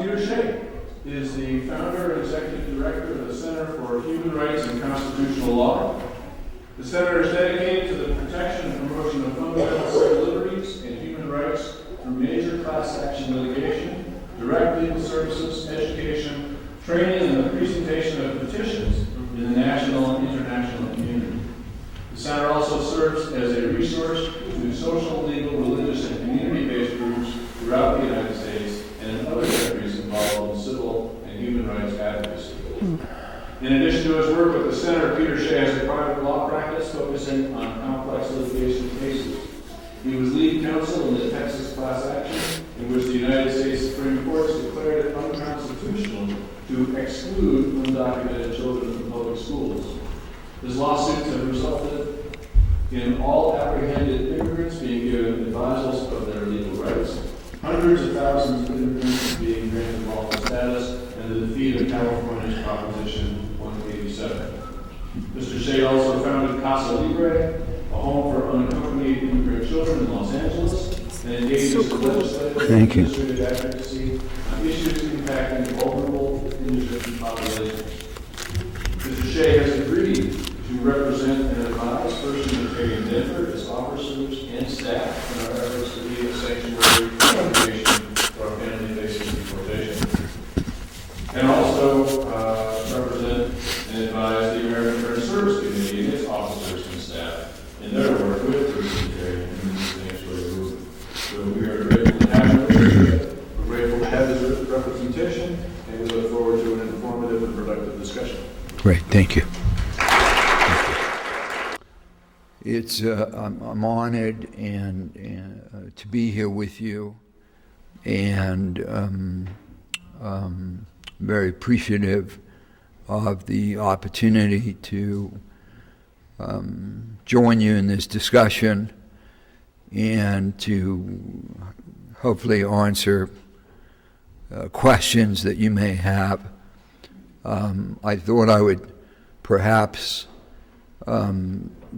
Peter Schey is the founder and executive director of the Center for Human Rights and Constitutional Law. The center is dedicated to the protection and promotion of fundamental civil liberties and human rights through major class action litigation, direct legal services, education, training, and the presentation of petitions in the national and international community. The center also serves as a resource to social, legal, religious, and community-based groups throughout the United States and in other countries involved in civil and human rights advocacy. In addition to his work with the center, Peter Schey has a private law practice focusing on complex litigation cases. He was lead counsel in the Texas class action in which the United States Supreme Court declared it unconstitutional to exclude undocumented children from public schools. His lawsuits have resulted in all apprehended immigrants being given advisals of their legal rights, hundreds of thousands of immigrants being granted lawful status, and the defeat of California's Proposition 187. Mr. Schey also founded Casa Libre, a home for unaccompanied immigrant children in Los Angeles, and engages in legislative and administrative advocacy on issues impacting vulnerable indigent populations. Mr. Schey has agreed to represent and advise First Unitarian Denver, its officers and staff in our efforts to be a sanctuary congregation for our family facing deportation. And also represent and advise the American Friends Service Committee and its officers and staff in their work with First Unitarian in the sanctuary movement. So we are grateful to have him. We're grateful to have his representation, and we look forward to an informative and productive discussion. Great, thank you. It's I'm honored and to be here with you, and very appreciative of the opportunity to join you in this discussion and to hopefully answer questions that you may have. I thought I would perhaps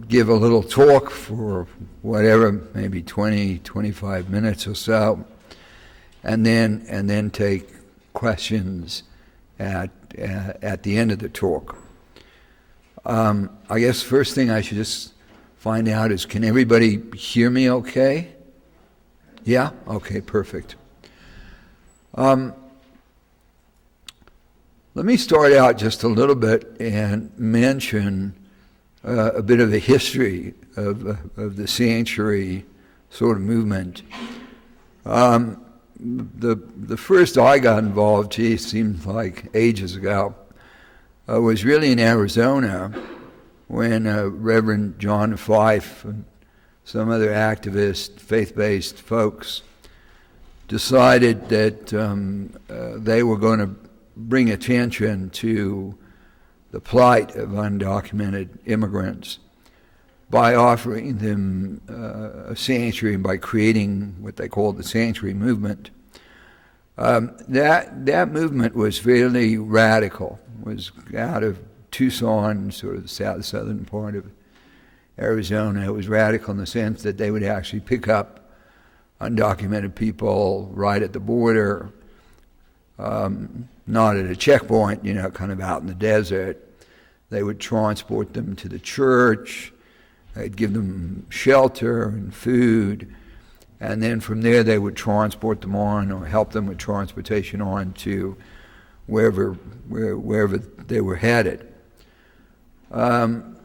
give a little talk for whatever, maybe 20, 25 minutes or so, and then take questions at the end of the talk. I guess first thing I should just find out is, can everybody hear me okay? Yeah? Okay, perfect. Let me start out just a little bit and mention a bit of the history of the sanctuary sort of movement. The first I got involved, seemed like ages ago, was really in Arizona when Reverend John Fife and some other activist, faith-based folks decided that they were going to bring attention to the plight of undocumented immigrants by offering them a sanctuary and by creating what they called the sanctuary movement. That movement was fairly radical. It was out of Tucson, sort of the southern part of Arizona. It was radical in the sense that they would actually pick up undocumented people right at the border, not at a checkpoint, kind of out in the desert. They would transport them to the church. They'd give them shelter and food. And then from there they would transport them on or help them with transportation on to wherever they were headed. Not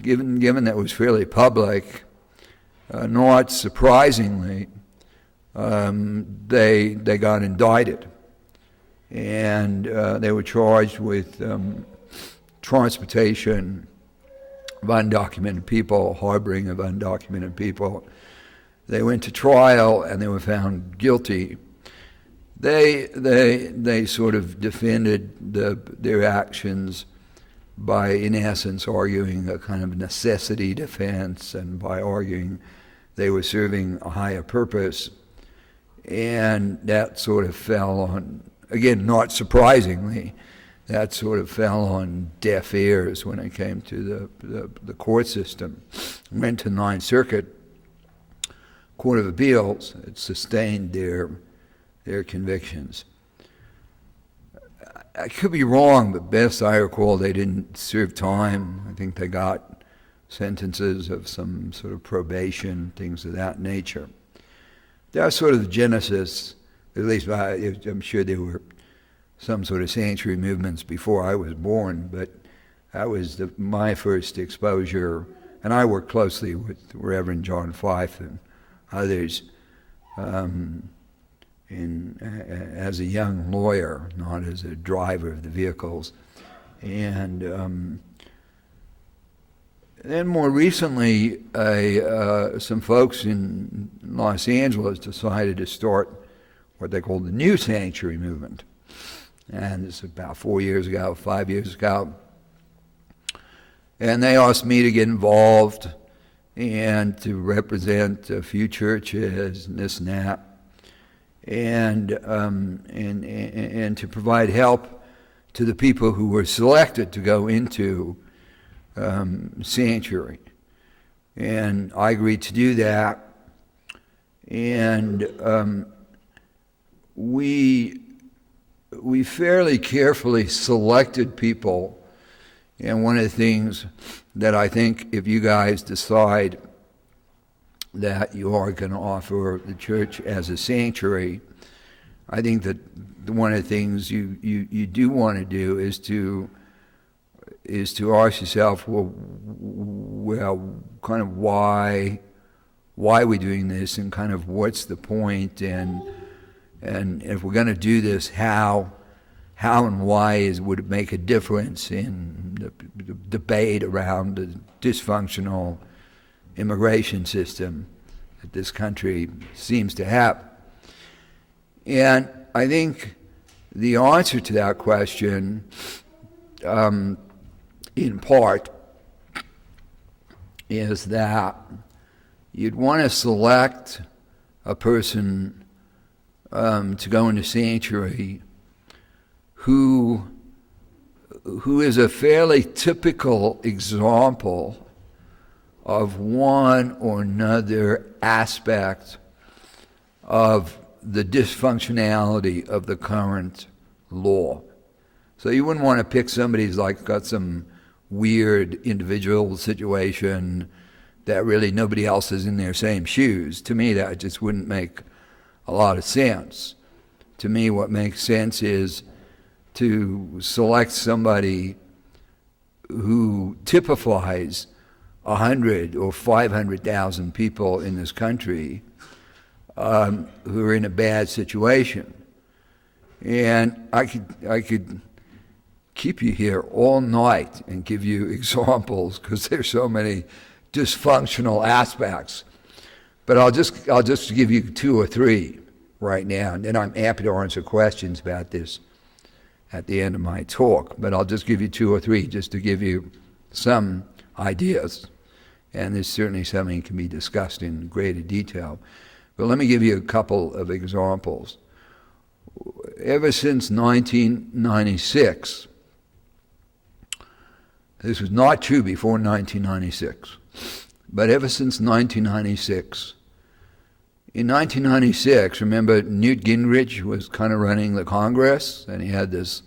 given that it was fairly public, not surprisingly, they got indicted, and they were charged with transportation of undocumented people, harboring of undocumented people. They went to trial and they were found guilty. They sort of defended their actions by, in essence, arguing a kind of necessity defense, and by arguing they were serving a higher purpose. And that sort of fell on, again, not surprisingly, that sort of fell on deaf ears when it came to the court system. Went to Ninth Circuit Court of Appeals. It sustained their their convictions. I could be wrong, but best I recall, they didn't serve time. I think they got sentences of some sort of probation, things of that nature. That's sort of the genesis, at least I'm sure there were some sort of sanctuary movements before I was born, but that was my first exposure, and I worked closely with Reverend John Fife and others as a young lawyer, not as a driver of the vehicles. And then more recently, some folks in Los Angeles decided to start what they called the New Sanctuary Movement. And this is about 5 years ago. And they asked me to get involved and to represent a few churches and this and that, and to provide help to the people who were selected to go into sanctuary. And I agreed to do that. And we fairly carefully selected people. And one of the things that I think, if you guys decide that you are going to offer the church as a sanctuary, I think that one of the things you do want to do is to ask yourself, well, kind of why are we doing this, and kind of what's the point, and if we're going to do this, how and why would it make a difference in the debate around the dysfunctional immigration system that this country seems to have? And I think the answer to that question, in part, is that you'd want to select a person to go into sanctuary who is a fairly typical example of one or another aspect of the dysfunctionality of the current law. So you wouldn't want to pick somebody who's like got some weird individual situation that really nobody else is in their same shoes. To me, that just wouldn't make a lot of sense. To me, what makes sense is to select somebody who typifies 100 or 500,000 people in this country who are in a bad situation. And I could keep you here all night and give you examples, because there's so many dysfunctional aspects. But I'll just give you 2 or 3 right now, and then I'm happy to answer questions about this at the end of my talk. But I'll just give you 2 or 3 just to give you some ideas. And there's certainly something that can be discussed in greater detail. But let me give you a couple of examples. Ever since 1996, this was not true before 1996, but ever since 1996, in 1996, remember Newt Gingrich was kind of running the Congress, and he had his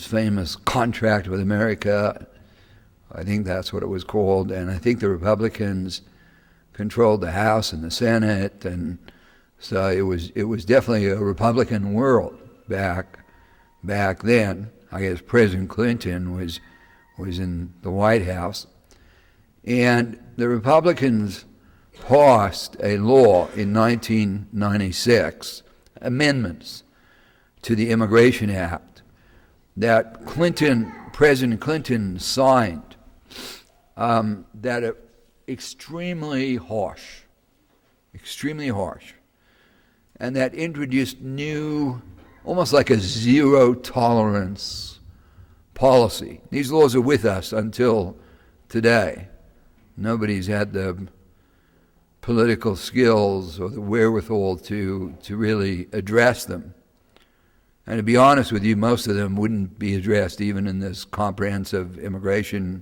famous contract with America. I think that's what it was called, and I think the Republicans controlled the House and the Senate, and so it was definitely a Republican world back then. I guess President Clinton was in the White House, and the Republicans passed a law in 1996, amendments to the Immigration Act, that President Clinton signed, that are extremely harsh, and that introduced new, almost like a zero tolerance policy. These laws are with us until today. Nobody's had the political skills or the wherewithal to really address them. And to be honest with you, most of them wouldn't be addressed even in this comprehensive immigration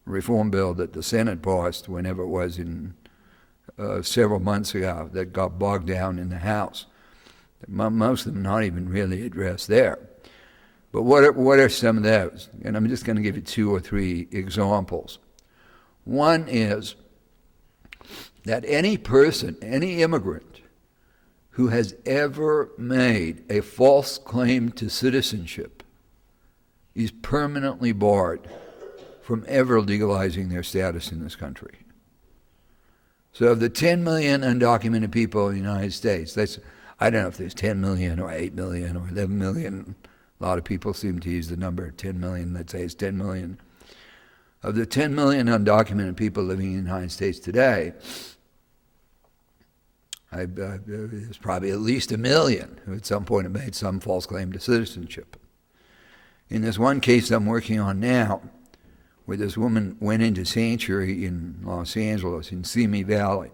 reform bill that the Senate passed whenever it was in several months ago, that got bogged down in the House. Most of them not even really addressed there. But what are some of those? And I'm just going to give you 2 or 3 examples. One is that any person, any immigrant, who has ever made a false claim to citizenship is permanently barred from ever legalizing their status in this country. So of the 10 million undocumented people in the United States, I don't know if there's 10 million or 8 million or 11 million. A lot of people seem to use the number 10 million. Let's say it's 10 million. Of the 10 million undocumented people living in the United States today, there's probably at least 1 million who at some point have made some false claim to citizenship. In this one case I'm working on now, where this woman went into sanctuary in Los Angeles, in Simi Valley.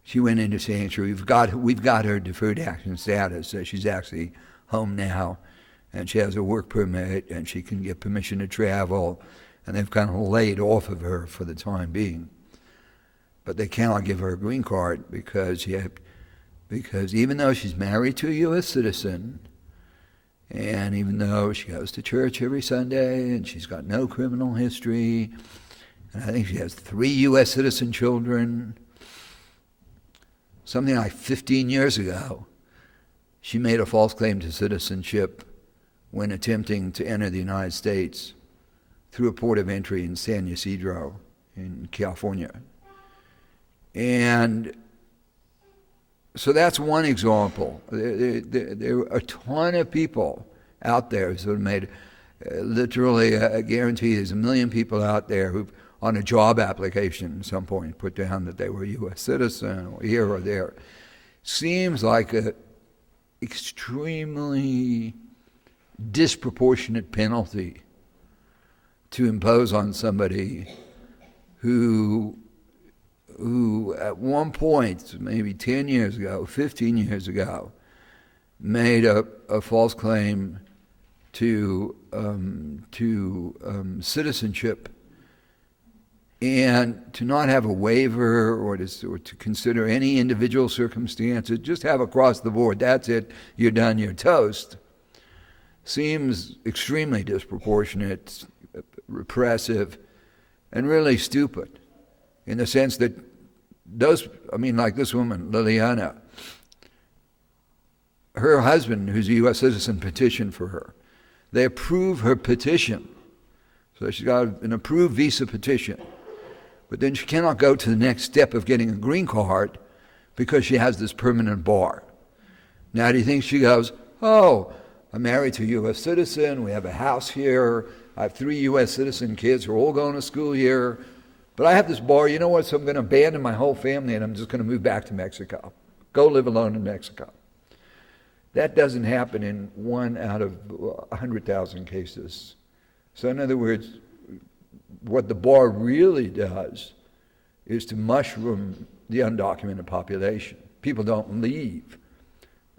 She went into sanctuary. We've got her deferred action status, so she's actually home now, and she has a work permit, and she can get permission to travel, and they've kind of laid off of her for the time being. But they cannot give her a green card because even though she's married to a U.S. citizen, and even though she goes to church every Sunday, and she's got no criminal history, and I think she has 3 U.S. citizen children, something like 15 years ago, she made a false claim to citizenship when attempting to enter the United States through a port of entry in San Ysidro in California. And so that's one example. There are a ton of people out there who have made literally, I guarantee there's 1 million people out there who, on a job application at some point, put down that they were a U.S. citizen or here or there. Seems like an extremely disproportionate penalty to impose on somebody who at one point, maybe 10 years ago, 15 years ago, made a false claim to citizenship, and to not have a waiver or to consider any individual circumstances, just have across the board, that's it, you're done, you're toast, seems extremely disproportionate, repressive, and really stupid. In the sense that like this woman, Liliana, her husband, who's a U.S. citizen, petitioned for her. They approve her petition. So she's got an approved visa petition. But then she cannot go to the next step of getting a green card because she has this permanent bar. Now do you think she goes, oh, I'm married to a U.S. citizen, we have a house here, I have 3 U.S. citizen kids who are all going to school here, but I have this bar, you know what, so I'm going to abandon my whole family and I'm just going to move back to Mexico. Go live alone in Mexico. That doesn't happen in 1 out of 100,000 cases. So in other words, what the bar really does is to mushroom the undocumented population. People don't leave.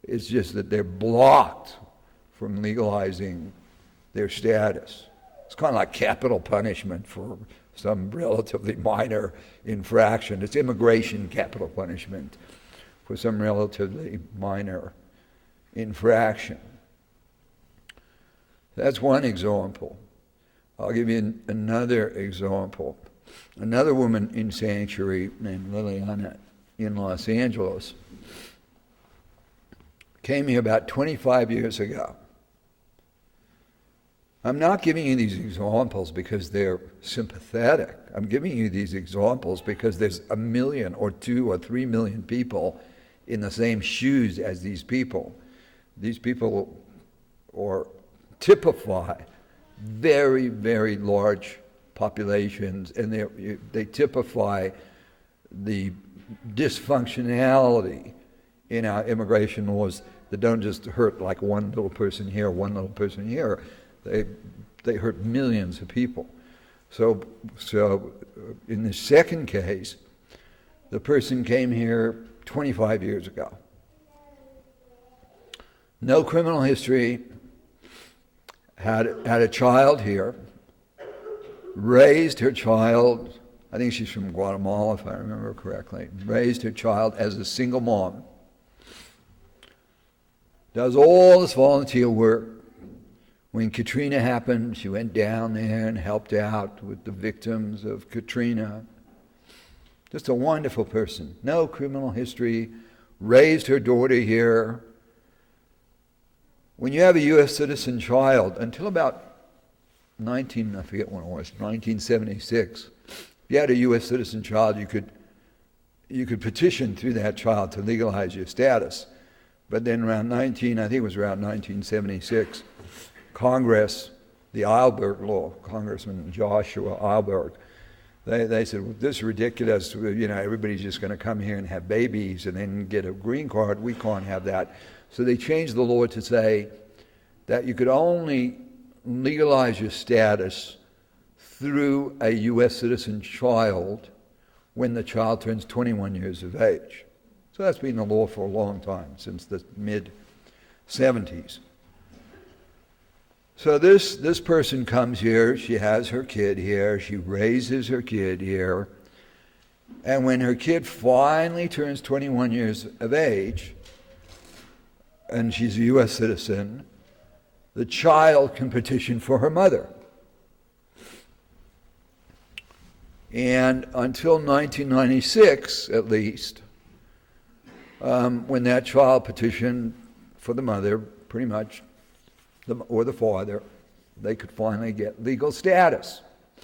It's just that they're blocked from legalizing their status. It's kind of like capital punishment for some relatively minor infraction. It's immigration capital punishment for some relatively minor infraction. That's one example. I'll give you another example. Another woman in sanctuary named Liliana in Los Angeles came here about 25 years ago. I'm not giving you these examples because they're sympathetic. I'm giving you these examples because there's 1 million or 2 or 3 million people in the same shoes as these people. These people typify very, very large populations, and they typify the dysfunctionality in our immigration laws that don't just hurt like one little person here, one little person here. They hurt millions of people. So in the second case, the person came here 25 years ago. No criminal history, had a child here, raised her child, I think she's from Guatemala if I remember correctly, raised her child as a single mom, does all this volunteer work. When Katrina happened, she went down there and helped out with the victims of Katrina. Just a wonderful person. No criminal history. Raised her daughter here. When you have a U.S. citizen child, until about 1976, if you had a U.S. citizen child, you could petition through that child to legalize your status. But then around 1976, Congress, the Eilberg law, Congressman Joshua Eilberg, they said, well, this is ridiculous. Everybody's just going to come here and have babies and then get a green card. We can't have that. So they changed the law to say that you could only legalize your status through a U.S. citizen child when the child turns 21 years of age. So that's been the law for a long time, since the mid-'70s. So this person comes here, she has her kid here, she raises her kid here, and when her kid finally turns 21 years of age, and she's a U.S. citizen, the child can petition for her mother. And until 1996, at least, when that child petitioned for the mother, pretty much, or the father, they could finally get legal status. It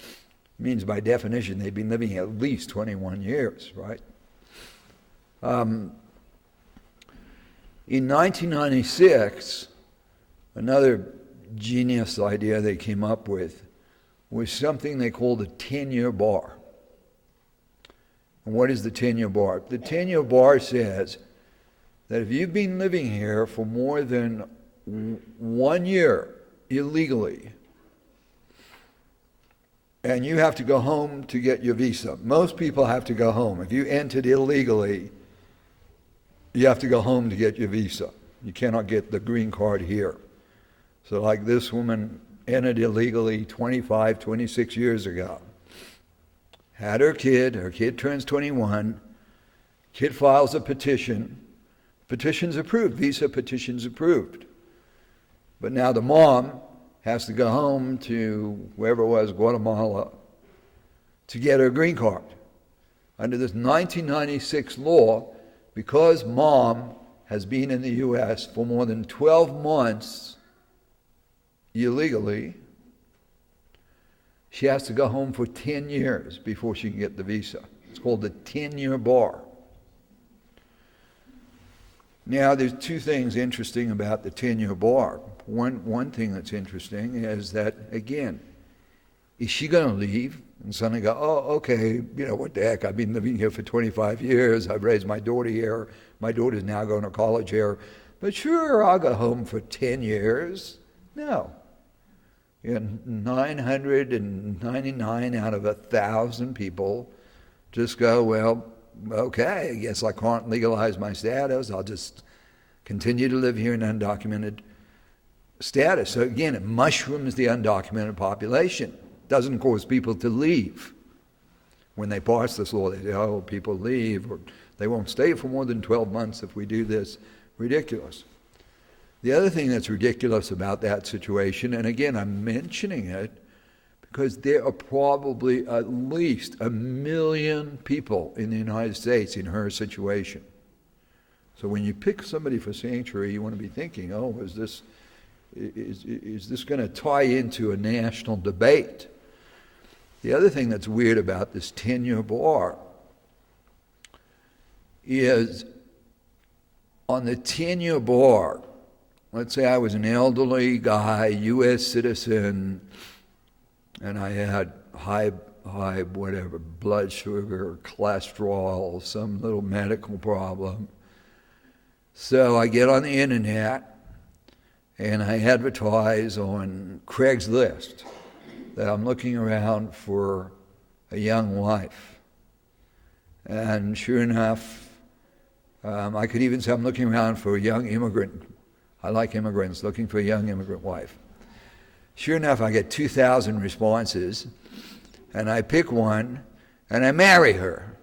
means by definition they've been living here at least 21 years, right? In 1996, another genius idea they came up with was something they called the 10-year bar. And what is the 10-year bar? The 10-year bar says that if you've been living here for more than 1 year illegally, and you have to go home to get your visa. Most people have to go home. If you entered illegally, you have to go home to get your visa. You cannot get the green card here. So like this woman entered illegally 25, 26 years ago. Had her kid turns 21, kid files a petition, petition's approved, visa petition's approved. But now the mom has to go home to wherever it was, Guatemala, to get her green card. Under this 1996 law, because mom has been in the U.S. for more than 12 months illegally, she has to go home for 10 years before she can get the visa. It's called the 10-year bar. Now, there's two things interesting about the 10-year bar. One thing that's interesting is that, again, is she going to leave and suddenly go, oh, okay, what the heck, I've been living here for 25 years, I've raised my daughter here, my daughter's now going to college here, but sure, I'll go home for 10 years. No. 999 out of 1,000 people just go, well, okay, I guess I can't legalize my status. I'll just continue to live here in undocumented status. So again, it mushrooms the undocumented population. It doesn't cause people to leave. When they pass this law, they say, oh, people leave, or they won't stay for more than 12 months if we do this. Ridiculous. The other thing that's ridiculous about that situation, and again, I'm mentioning it because there are probably at least 1 million people in the United States in her situation. So when you pick somebody for sanctuary, you want to be thinking, oh, is this going to tie into a national debate? The other thing that's weird about this 10-year bar is on the 10-year bar, let's say I was an elderly guy, U.S. citizen, and I had high whatever, blood sugar, cholesterol, some little medical problem. So I get on the internet and I advertise on Craigslist that I'm looking around for a young wife. And sure enough, I could even say I'm looking around for a young immigrant. I like immigrants, looking for a young immigrant wife. Sure enough, I get 2,000 responses, and I pick one, and I marry her.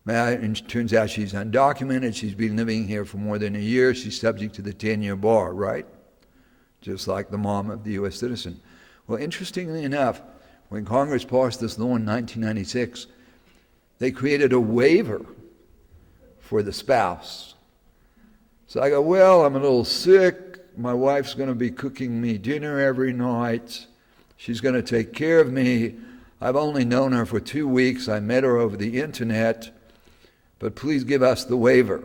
And it turns out she's undocumented. She's been living here for more than a year. She's subject to the 10-year bar, right? Just like the mom of the U.S. citizen. Well, interestingly enough, when Congress passed this law in 1996, they created a waiver for the spouse. So I go, well, I'm a little sick. My wife's going to be cooking me dinner every night. She's going to take care of me. I've only known her for 2 weeks. I met her over the internet. But please give us the waiver.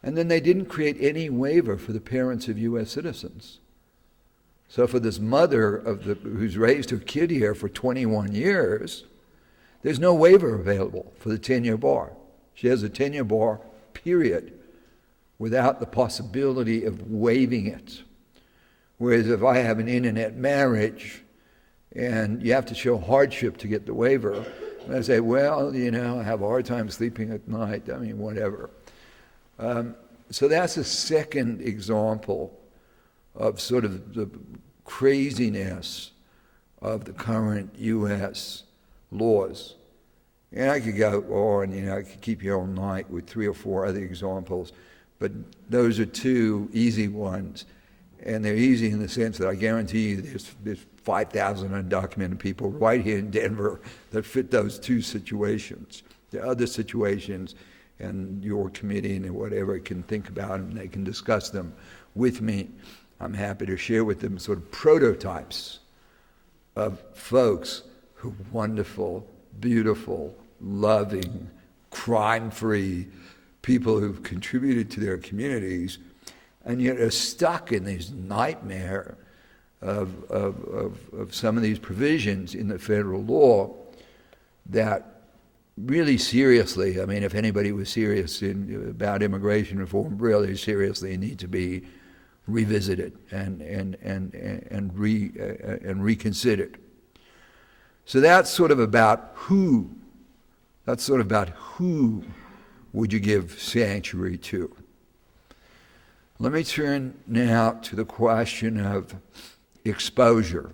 And then they didn't create any waiver for the parents of U.S. citizens. So for this mother who's raised her kid here for 21 years, there's no waiver available for the 10-year bar. She has a 10-year bar, period, without the possibility of waiving it. Whereas if I have an internet marriage and you have to show hardship to get the waiver, and I say, well, I have a hard time sleeping at night, whatever. So that's a second example of sort of the craziness of the current U.S. laws. And I could go on, I could keep you all night with 3 or 4 other examples, but those are 2 easy ones. And they're easy in the sense that I guarantee you there's 5,000 undocumented people right here in Denver that fit those 2 situations. There are other situations, and your committee and whatever can think about them, and they can discuss them with me. I'm happy to share with them sort of prototypes of folks who are wonderful, beautiful, loving, crime-free people who've contributed to their communities, and yet are stuck in this nightmare of some of these provisions in the federal law that really seriously, if anybody was serious about immigration reform, really seriously need to be revisited and reconsidered. So that's sort of about who. That's sort of about who would you give sanctuary to. Let me turn now to the question of exposure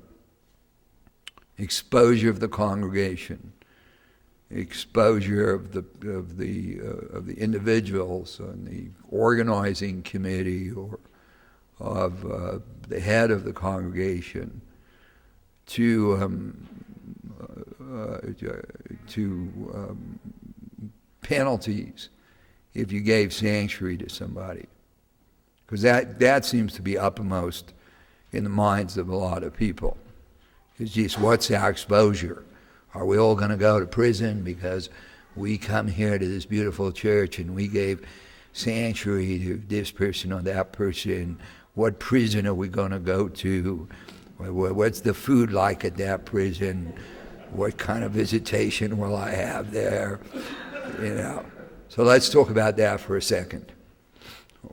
of the congregation, exposure of the individuals on the organizing committee or of the head of the congregation to penalties if you gave sanctuary to somebody. Because that seems to be uppermost in the minds of a lot of people. It's just, what's our exposure? Are we all going to go to prison because we come here to this beautiful church and we gave sanctuary to this person or that person? What prison are we going to go to? What's the food like at that prison? What kind of visitation will I have there? So let's talk about that for a second.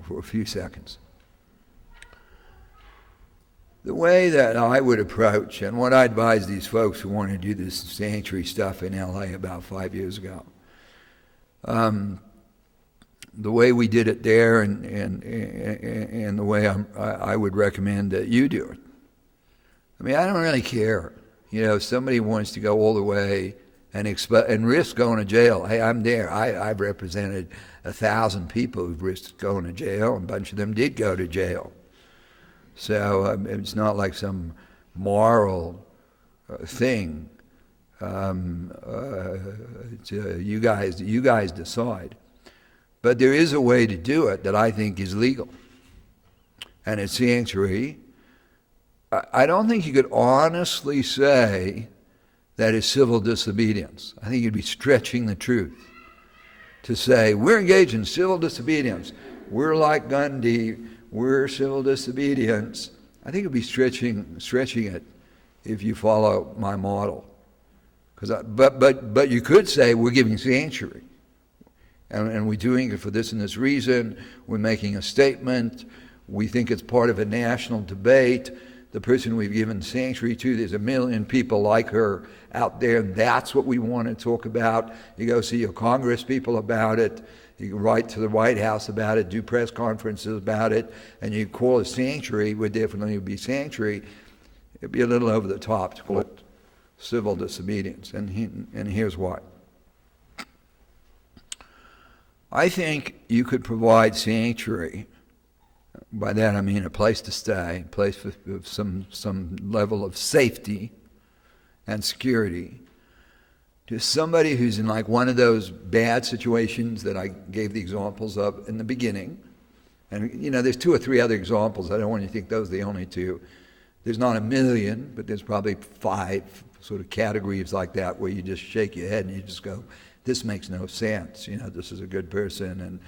For a few seconds. The way that I would approach, and what I advise these folks who want to do this sanctuary stuff in LA about 5 years ago, the way we did it there and the way I would recommend that you do it. I don't really care. If somebody wants to go all the way and risk going to jail. Hey, I'm there. I've represented 1,000 people who've risked going to jail, and a bunch of them did go to jail. So it's not like some moral thing. You guys decide. But there is a way to do it that I think is legal, and it's sanctuary. I don't think you could honestly say that is civil disobedience. I think you'd be stretching the truth to say, we're engaged in civil disobedience. We're like Gandhi. We're civil disobedience. I think it'd be stretching it if you follow my model. But you could say we're giving sanctuary. And we're doing it for this and this reason. We're making a statement. We think it's part of a national debate. The person we've given sanctuary to, there's 1 million people like her out there, and that's what we want to talk about. You go see your Congress people about it. You can write to the White House about it, do press conferences about it, and you call it sanctuary. Would definitely be sanctuary. It'd be a little over the top to call it civil disobedience, and here's why. I think you could provide sanctuary. By that I mean a place to stay, a place with some level of safety and security to somebody who's in like one of those bad situations that I gave the examples of in the beginning. And, there's 2 or 3 other examples. I don't want you to think those are the only 2. There's not a million, but there's probably 5 sort of categories like that where you just shake your head and you just go, this makes no sense. This is a good person, and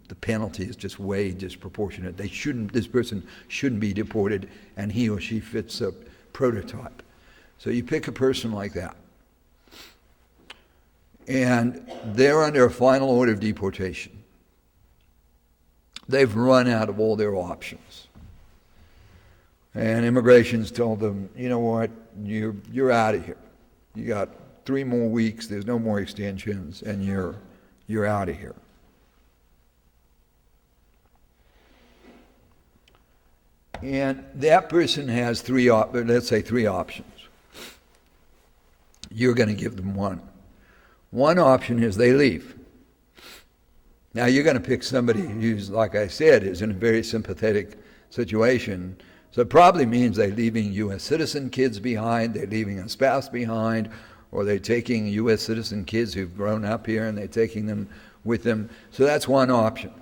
the penalty is just way disproportionate. This person shouldn't be deported, and he or she fits a prototype. So you pick a person like that, and they're under a final order of deportation. They've run out of all their options. And immigration's told them, you know what, you're out of here. You got 3 more weeks, there's no more extensions, and you're out of here. And that person has 3 options. You're going to give them one. One option is they leave. Now you're going to pick somebody who's, like I said, is in a very sympathetic situation. So it probably means they're leaving U.S. citizen kids behind, they're leaving a spouse behind, or they're taking U.S. citizen kids who've grown up here and they're taking them with them. So that's one option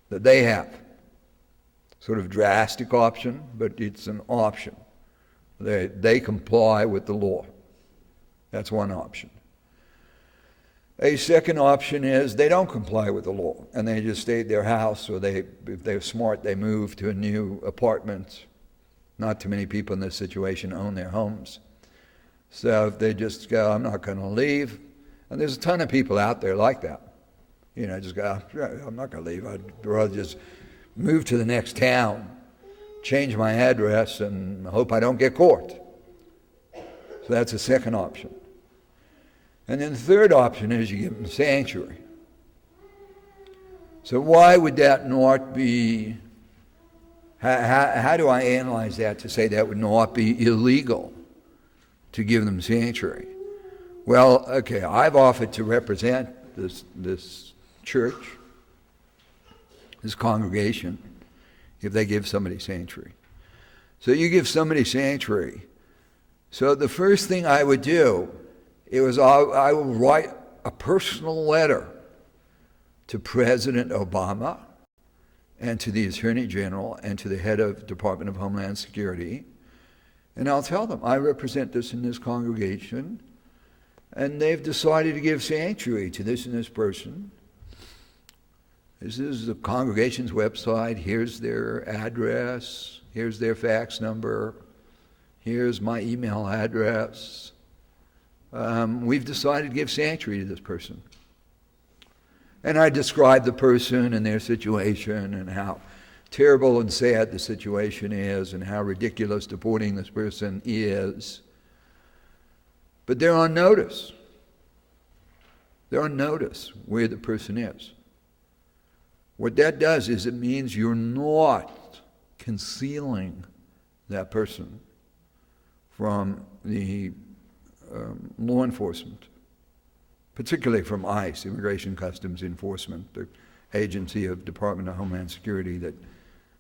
that they have. Sort of drastic option, but it's an option. They comply with the law. That's one option. A second option is they don't comply with the law and they just stay at their house, or if they're smart, they move to a new apartment. Not too many people in this situation own their homes. So if they just go, I'm not going to leave. And there's a ton of people out there like that. Just go, I'm not going to leave. I'd rather just move to the next town, change my address, and hope I don't get caught. So that's a second option. And then the third option is you give them sanctuary. So why would that not be, how do I analyze that to say that would not be illegal to give them sanctuary? Well, okay, I've offered to represent this church, this congregation, if they give somebody sanctuary. So you give somebody sanctuary. So the first thing I would do, I will write a personal letter to President Obama and to the Attorney General and to the head of Department of Homeland Security, and I'll tell them, I represent this in this congregation, and they've decided to give sanctuary to this and this person. This is the congregation's website. Here's their address. Here's their fax number. Here's my email address. We've decided to give sanctuary to this person. And I describe the person and their situation and how terrible and sad the situation is and how ridiculous deporting this person is. But they're on notice. They're on notice where the person is. What that does is it means you're not concealing that person from the law enforcement, particularly from ICE, Immigration Customs Enforcement, the agency of Department of Homeland Security that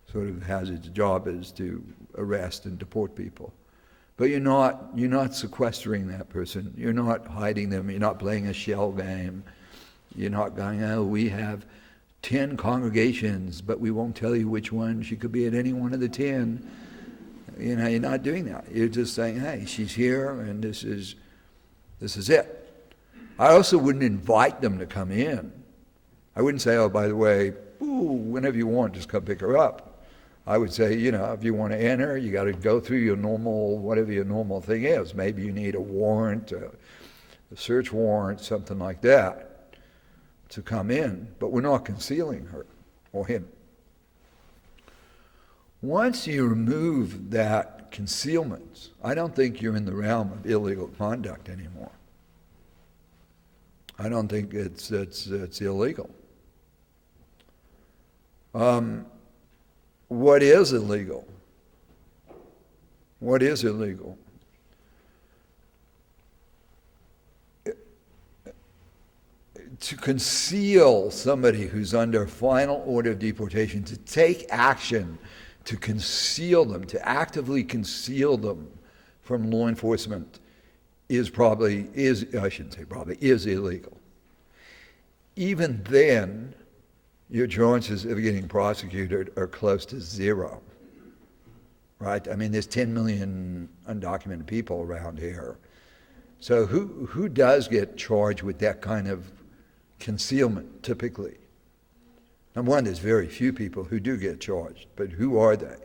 sort of has its job is to arrest and deport people. But you're not sequestering that person. You're not hiding them. You're not playing a shell game. You're not going, oh, we have 10 congregations, but we won't tell you which one. She could be at any one of the 10. You're not doing that. You're just saying, hey, she's here, and this is it. I also wouldn't invite them to come in. I wouldn't say, oh, by the way, whenever you want, just come pick her up. I would say, if you want to enter, you got to go through your normal, whatever your normal thing is. Maybe you need a warrant, a search warrant, something like that to come in. But we're not concealing her or him. Once you remove that concealment, I don't think you're in the realm of illegal conduct anymore. I don't think it's illegal. What is illegal? What is illegal? To conceal somebody who's under final order of deportation, to take action to conceal them, to actively conceal them from law enforcement is illegal. Even then, your chances of getting prosecuted are close to zero, right? I mean, there's 10 million undocumented people around here. So who does get charged with that kind of concealment, typically? Number one, there's very few people who do get charged, but who are they?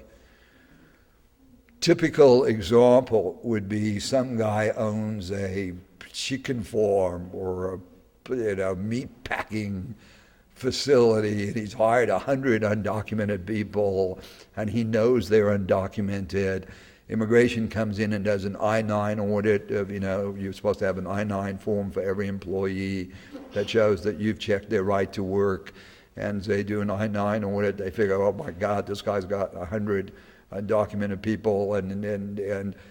Typical example would be some guy owns a chicken farm or a meat packing facility, and he's hired 100 undocumented people, and he knows they're undocumented. Immigration comes in and does an I-9 audit of, you're supposed to have an I-9 form for every employee that shows that you've checked their right to work. And they do an I-9 audit. They figure, oh my God, this guy's got 100 undocumented people, and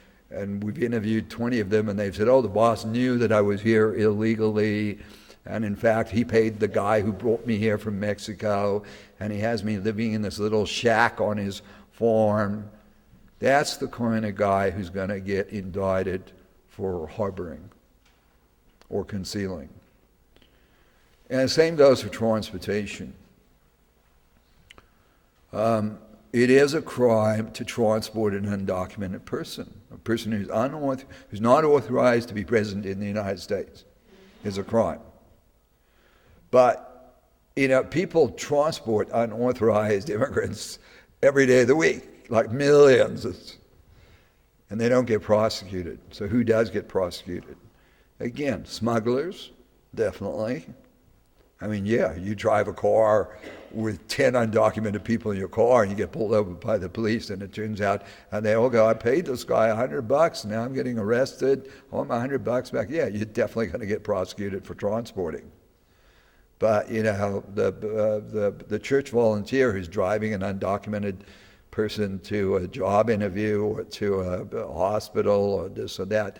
we've interviewed 20 of them, and they've said, oh, the boss knew that I was here illegally, and in fact, he paid the guy who brought me here from Mexico, and he has me living in this little shack on his farm. That's the kind of guy who's going to get indicted for harboring or concealing. And the same goes for transportation. It is a crime to transport an undocumented person. A person who's not authorized to be present in the United States is a crime. But, people transport unauthorized immigrants every day of the week, like millions, and they don't get prosecuted. So who does get prosecuted? Again, smugglers, definitely. I mean, yeah, you drive a car with 10 undocumented people in your car and you get pulled over by the police, and it turns out, and they all go, I paid this guy $100, now I'm getting arrested, I want my $100 back. Yeah, you're definitely going to get prosecuted for transporting. But, the church volunteer who's driving an undocumented person to a job interview or to a hospital or this or that,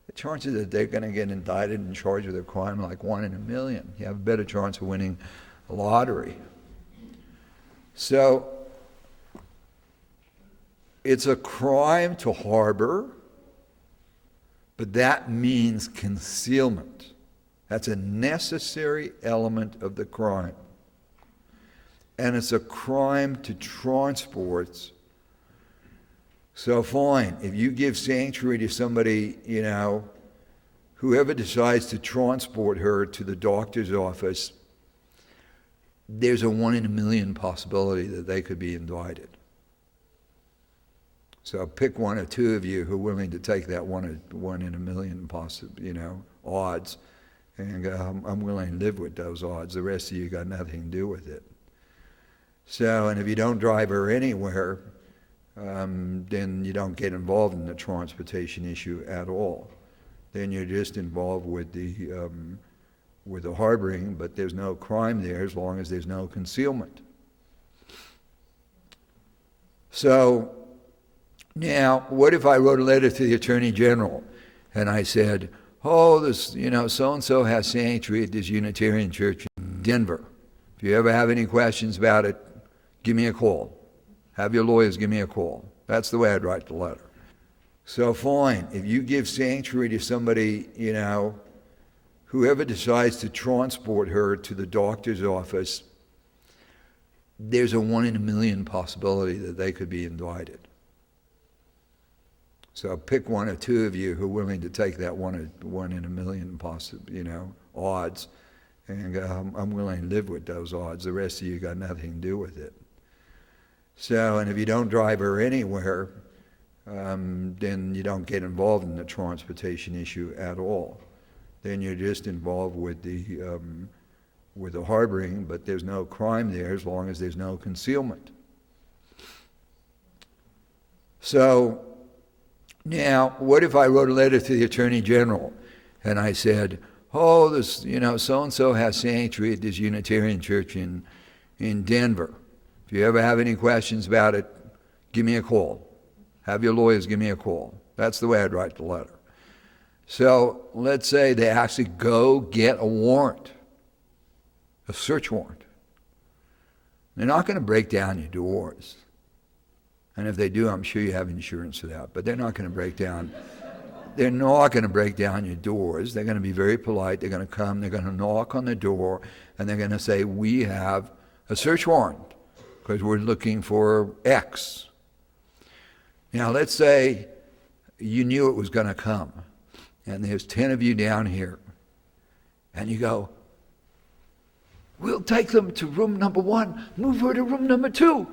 the chances that they're going to get indicted and charged with a crime like 1 in a million. You have a better chance of winning a lottery. So it's a crime to harbor, but that means concealment. That's a necessary element of the crime. And it's a crime to transport. So fine, if you give sanctuary to somebody, whoever decides to transport her to the doctor's office, there's a 1 in a million possibility that they could be indicted. So pick one or two of you who are willing to take that 1 in a million odds, and go, I'm willing to live with those odds. The rest of you got nothing to do with it. So, and if you don't drive her anywhere, then you don't get involved in the transportation issue at all. Then you're just involved with the harboring, but there's no crime there as long as there's no concealment. So now, what if I wrote a letter to the Attorney General and I said, oh, this, so-and-so has sanctuary at this Unitarian church in Denver. If you ever have any questions about it, give me a call. Have your lawyers give me a call. That's the way I'd write the letter. So fine, if you give sanctuary to somebody, whoever decides to transport her to the doctor's office, there's a 1 in a million possibility that they could be indicted. So pick one or two of you who are willing to take that 1 in a million odds, and go, I'm willing to live with those odds. The rest of you got nothing to do with it. So, and if you don't drive her anywhere, then you don't get involved in the transportation issue at all. Then you're just involved with the harboring, but there's no crime there as long as there's no concealment. So now, what if I wrote a letter to the Attorney General and I said, oh, this, so-and-so has sanctuary at this Unitarian church in Denver. If you ever have any questions about it, give me a call. Have your lawyers give me a call. That's the way I'd write the letter. So let's say they actually go get a warrant a search warrant. They're not going to break down your doors. And if they do, I'm sure you have insurance for that. But they're not going to break down. They're not going to break down your doors. They're going to be very polite. They're going to come. They're going to knock on the door, and they're going to say, "We have a search warrant because we're looking for X." Now, let's say you knew it was going to come, and there's 10 of you down here, and you go, "We'll take them to room number 1. Move her to room number 2."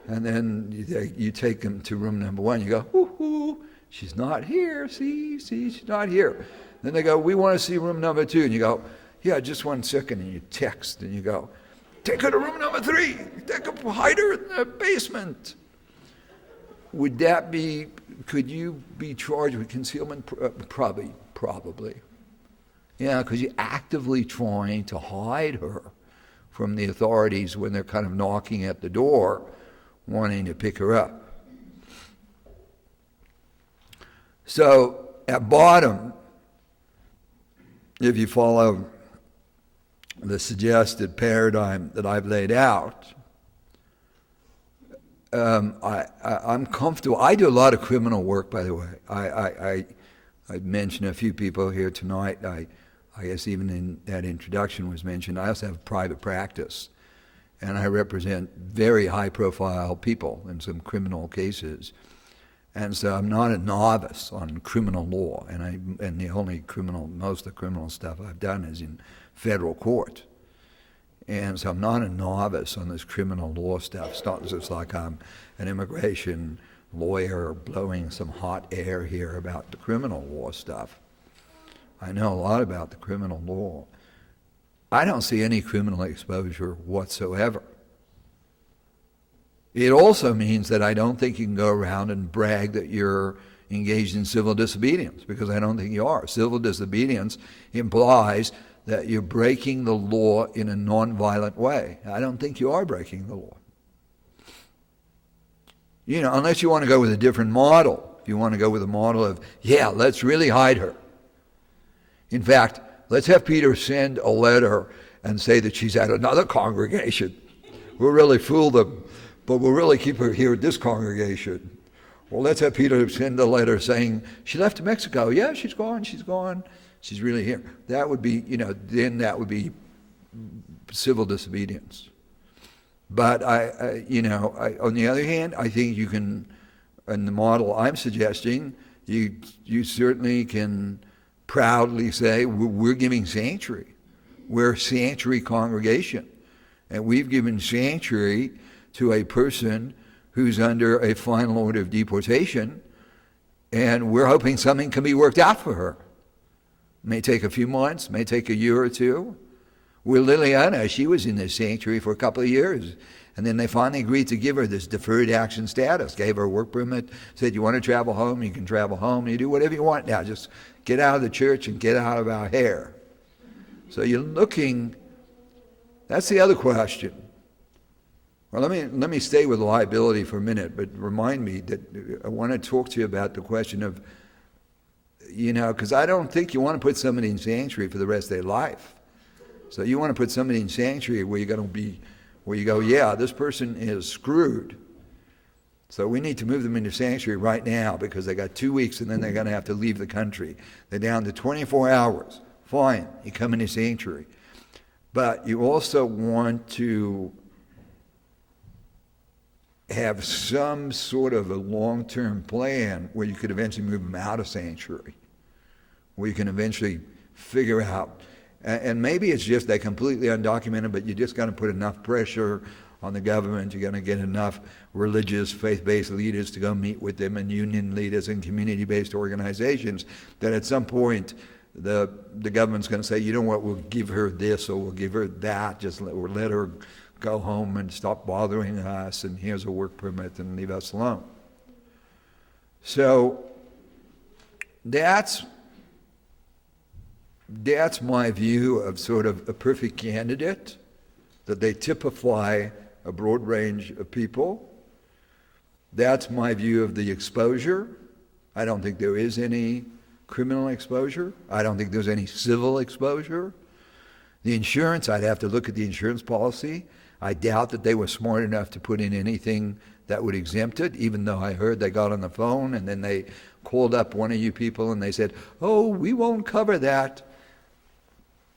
And then you take them to room number 1. You go, "Woo-hoo, she's not here. See, she's not here." Then they go, "We want to see room number 2." And you go, "Yeah, just 1 second." And you text, and you go, "Take her to room number 3. Hide her in the basement." Would that be, could you be charged with concealment? Probably. Yeah, because you're actively trying to hide her from the authorities when they're kind of knocking at the door, wanting to pick her up. So, at bottom, if you follow the suggested paradigm that I've laid out, I'm comfortable. I do a lot of criminal work, by the way. I mentioned a few people here tonight. I guess even in that introduction was mentioned. I also have a private practice, and I represent very high-profile people in some criminal cases. And so I'm not a novice on criminal law, and the only most of the criminal stuff I've done is in federal court. And so I'm not a novice on this criminal law stuff. It's not just like I'm an immigration lawyer blowing some hot air here about the criminal law stuff. I know a lot about the criminal law. I don't see any criminal exposure whatsoever. It also means that I don't think you can go around and brag that you're engaged in civil disobedience, because I don't think you are. Civil disobedience implies that you're breaking the law in a nonviolent way. I don't think you are breaking the law. Unless you want to go with a different model. If you want to go with a model of, yeah, let's really hide her. In fact, let's have Peter send a letter and say that she's at another congregation. We'll really fool them, but we'll really keep her here at this congregation. Well, let's have Peter send a letter saying, she left to Mexico. Yeah, she's gone. She's really here. That would be, then that would be civil disobedience. But on the other hand, I think you can, in the model I'm suggesting, you certainly can proudly say, we're giving sanctuary. We're a sanctuary congregation. And we've given sanctuary to a person who's under a final order of deportation, and we're hoping something can be worked out for her. May take a few months, may take a year or two. With Liliana, she was in this sanctuary for a couple of years, and then they finally agreed to give her this deferred action status, gave her a work permit, said, you want to travel home, you can travel home, you do whatever you want now, just get out of the church and get out of our hair. So you're looking, that's the other question. Well, let me stay with liability for a minute, but remind me that I want to talk to you about the question of, because I don't think you want to put somebody in sanctuary for the rest of their life. So you want to put somebody in sanctuary where you go, yeah, this person is screwed. So we need to move them into sanctuary right now because they got 2 weeks and then they're going to have to leave the country. They're down to 24 hours. Fine, you come into sanctuary. But you also want to have some sort of a long-term plan where you could eventually move them out of sanctuary, where you can eventually figure out, and maybe it's just they're completely undocumented, but you're just going to put enough pressure on the government, you're going to get enough religious, faith-based leaders to go meet with them and union leaders and community-based organizations that at some point the government's going to say, you know what, we'll give her this or we'll give her that, just let her go home and stop bothering us, and here's a work permit and leave us alone. So that's my view of sort of a perfect candidate, that they typify a broad range of people. That's my view of the exposure. I don't think there is any criminal exposure. I don't think there's any civil exposure. The insurance, I'd have to look at the insurance policy. I doubt that they were smart enough to put in anything that would exempt it, even though I heard they got on the phone and then they called up one of you people and they said, oh, we won't cover that.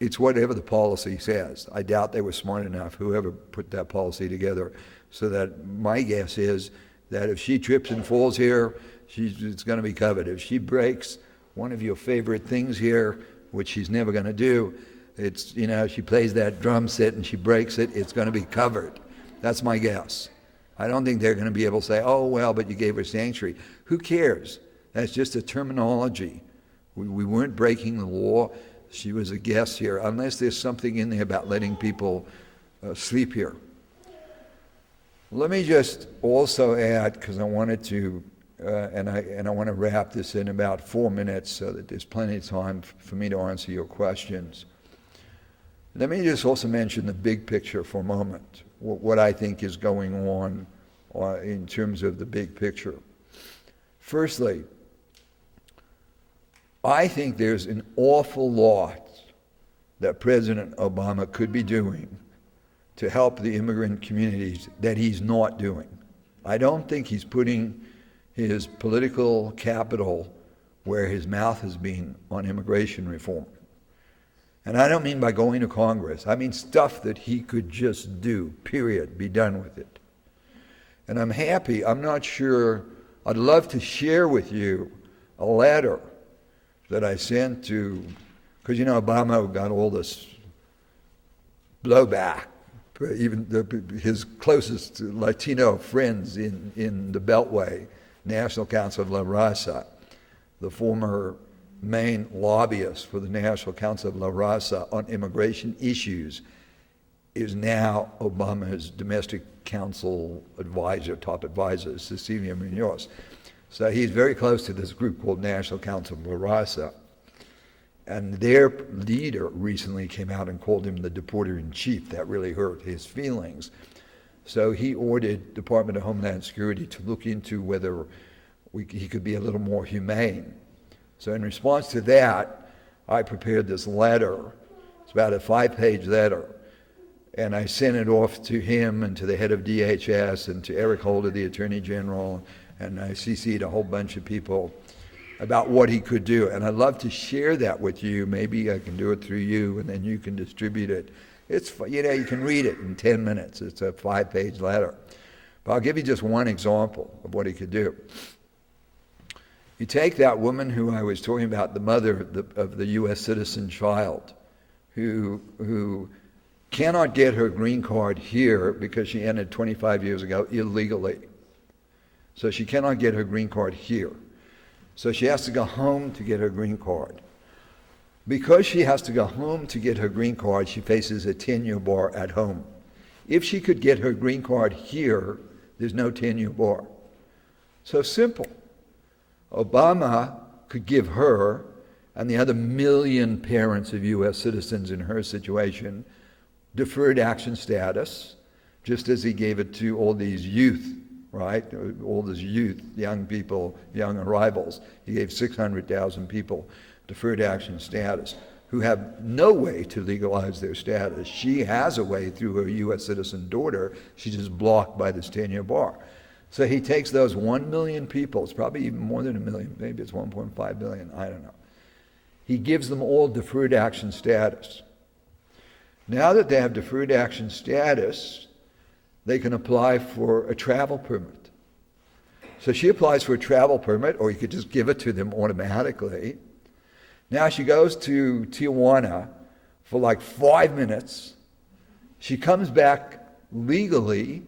It's whatever the policy says. I doubt they were smart enough, whoever put that policy together, so that my guess is that if she trips and falls here, it's going to be covered. If she breaks one of your favorite things here, which she's never going to do, it's, she plays that drum set and she breaks it, it's going to be covered. That's my guess. I don't think they're going to be able to say, oh, well, but you gave her sanctuary. Who cares? That's just a terminology. We weren't breaking the law. She was a guest here, unless there's something in there about letting people sleep here. Let me just also add, because I wanted to, and I want to wrap this in about 4 minutes so that there's plenty of time for me to answer your questions. Let me just also mention the big picture for a moment, what I think is going on in terms of the big picture. Firstly, I think there's an awful lot that President Obama could be doing to help the immigrant communities that he's not doing. I don't think he's putting his political capital where his mouth has been on immigration reform. And I don't mean by going to Congress. I mean stuff that he could just do, period, be done with it. And I'm happy, I'm not sure, I'd love to share with you a letter that I sent to, because Obama got all this blowback, even his closest Latino friends in the Beltway, National Council of La Raza, the former main lobbyist for the National Council of La Raza on immigration issues, is now Obama's domestic council advisor, top advisor, Cecilia Munoz. So he's very close to this group called National Council of La Raza. And their leader recently came out and called him the deporter-in-chief. That really hurt his feelings. So he ordered Department of Homeland Security to look into whether he could be a little more humane. So in response to that, I prepared this letter. It's about a 5-page letter. And I sent it off to him and to the head of DHS and to Eric Holder, the Attorney General, and I CC'd a whole bunch of people about what he could do. And I'd love to share that with you. Maybe I can do it through you, and then you can distribute it. It's, you can read it in 10 minutes. It's a 5-page letter. But I'll give you just one example of what he could do. You take that woman who I was talking about, the mother of the U.S. citizen child, who cannot get her green card here because she entered 25 years ago illegally. So she cannot get her green card here. So she has to go home to get her green card. Because she has to go home to get her green card, she faces a 10-year bar at home. If she could get her green card here, there's no 10-year bar. So simple. Obama could give her and the other million parents of U.S. citizens in her situation deferred action status, just as he gave it to all these youth, right? All these youth, young people, young arrivals. He gave 600,000 people deferred action status who have no way to legalize their status. She has a way through her U.S. citizen daughter. She's just blocked by this 10-year bar. So he takes those 1 million people, it's probably even more than 1 million, maybe it's 1.5 billion, I don't know. He gives them all deferred action status. Now that they have deferred action status, they can apply for a travel permit. So she applies for a travel permit, or you could just give it to them automatically. Now she goes to Tijuana for like 5 minutes. She comes back legally.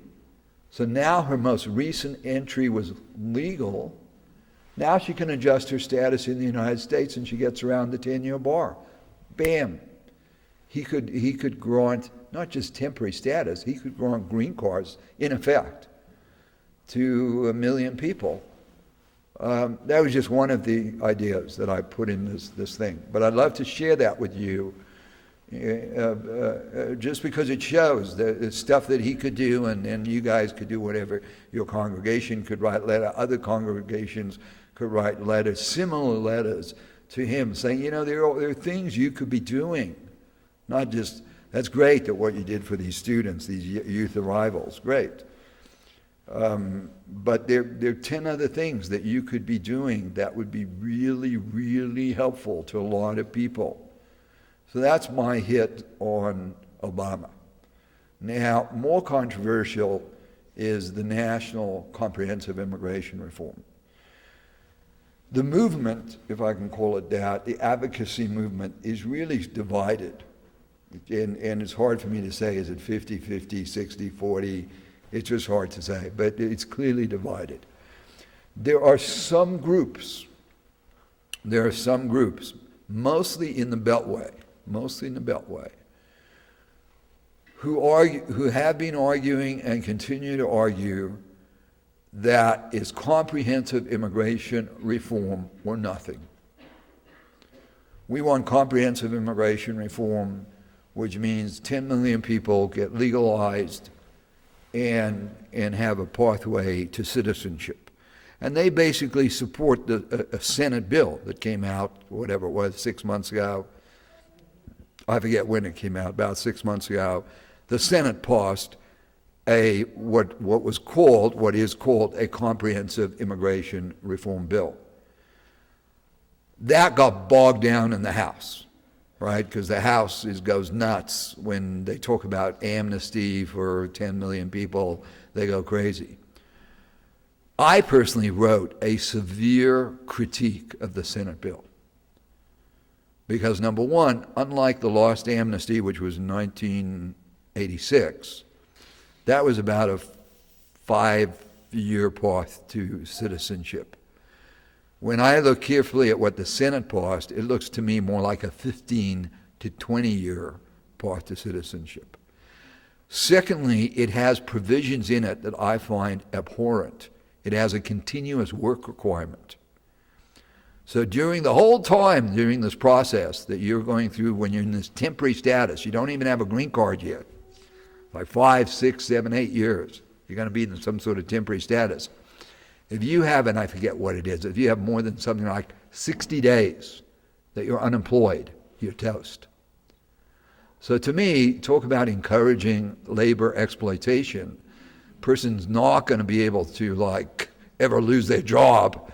So now her most recent entry was legal. Now she can adjust her status in the United States and she gets around the 10-year bar. Bam. He could grant not just temporary status, he could grant green cards, in effect, to 1 million people. That was just one of the ideas that I put in this thing. But I'd love to share that with you, just because it shows the stuff that he could do, and then you guys could do whatever. Your congregation could write letter, other congregations could write letters, similar letters to him, saying, there are things you could be doing Not just, that's great that what you did for these students, these youth arrivals, great. But there are 10 other things that you could be doing that would be really, really helpful to a lot of people. So that's my hit on Obama. Now, more controversial is the National Comprehensive Immigration Reform. The movement, if I can call it that, the advocacy movement, is really divided. And it's hard for me to say, is it 50-50, 60-40? It's just hard to say, but it's clearly divided. There are some groups, mostly in the Beltway, who have been arguing and continue to argue that is comprehensive immigration reform or nothing. We want comprehensive immigration reform, which means 10 million people get legalized and have a pathway to citizenship. And they basically support a Senate bill that came out, whatever it was, 6 months ago. I forget when it came out, about 6 months ago. The Senate passed what is called a comprehensive immigration reform bill. That got bogged down in the House, right? Because the House goes nuts when they talk about amnesty for 10 million people. They go crazy. I personally wrote a severe critique of the Senate bill. Because number one, unlike the lost amnesty, which was in 1986, that was about a 5-year path to citizenship. When I look carefully at what the Senate passed, it looks to me more like a 15 to 20-year path to citizenship. Secondly, it has provisions in it that I find abhorrent. It has a continuous work requirement. So during the whole time, during this process that you're going through when you're in this temporary status, you don't even have a green card yet, like 5, 6, 7, 8 years, you're going to be in some sort of temporary status. If you have, and I forget what it is, if you have more than something like 60 days that you're unemployed, you're toast. So to me, talk about encouraging labor exploitation. Person's not going to be able to ever lose their job,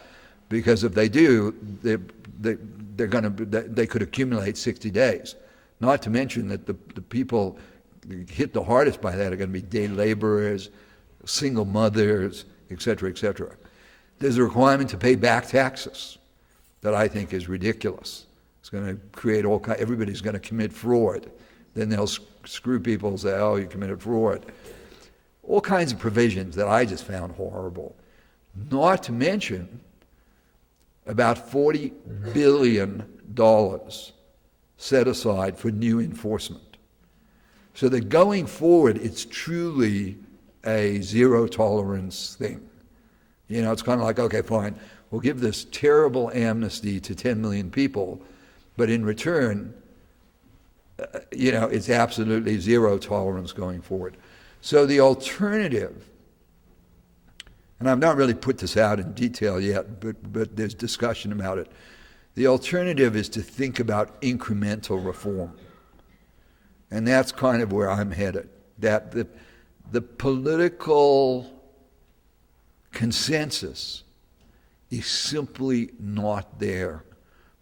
because if they do, they could accumulate 60 days. Not to mention that the people hit the hardest by that are going to be day laborers, single mothers, et cetera, et cetera. There's a requirement to pay back taxes that I think is ridiculous. It's going to create everybody's going to commit fraud. Then they'll screw people and say, oh, you committed fraud. All kinds of provisions that I just found horrible. Not to mention about $40 billion set aside for new enforcement. So that going forward, it's truly a zero tolerance thing. You know, it's kind of like, okay, fine, we'll give this terrible amnesty to 10 million people, but in return, it's absolutely zero tolerance going forward. So the alternative, and I've not really put this out in detail yet, but there's discussion about it. The alternative is to think about incremental reform. And that's kind of where I'm headed. That the political consensus is simply not there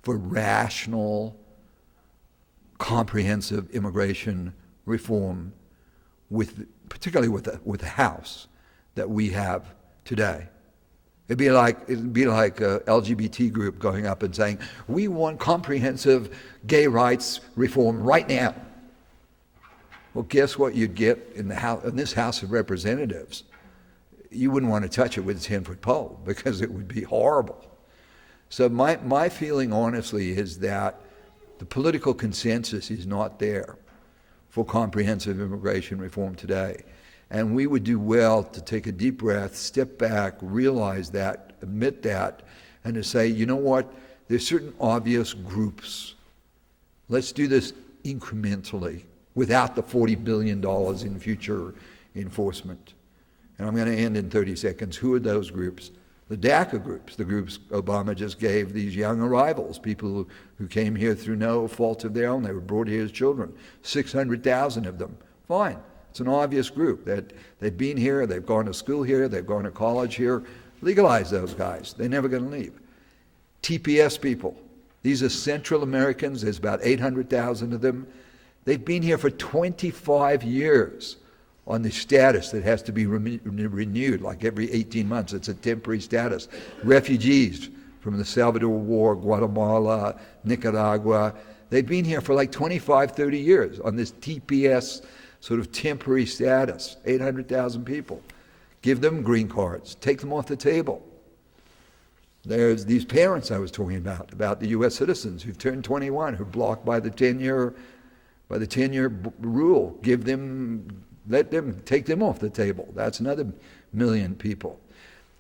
for rational, comprehensive immigration reform, particularly with the House that we have today. It'd be like a LGBT group going up and saying, we want comprehensive gay rights reform right now. Well, guess what you'd get in this House of Representatives? You wouldn't want to touch it with a 10-foot pole because it would be horrible. So my feeling, honestly, is that the political consensus is not there for comprehensive immigration reform today. And we would do well to take a deep breath, step back, realize that, admit that, and to say, you know what, there's certain obvious groups. Let's do this incrementally without the $40 billion in future enforcement. And I'm going to end in 30 seconds. Who are those groups? the DACA groups, the groups Obama just gave these young arrivals, people who came here through no fault of their own. They were brought here as children, 600,000 of them. Fine. It's an obvious group that they've been here, they've gone to school here, they've gone to college here. Legalize those guys. They're never going to leave. TPS people. These are Central Americans. There's about 800,000 of them. They've been here for 25 years on the status that has to be renewed like every 18 months. It's a temporary status. Refugees from the Salvador War, Guatemala, Nicaragua, they've been here for like 25, 30 years on this TPS sort of temporary status. 800,000 people. Give them green cards. Take them off the table. There's these parents I was talking about the U.S. citizens who've turned 21, who are blocked by the 10-year rule. Let them take them off the table. That's another million people.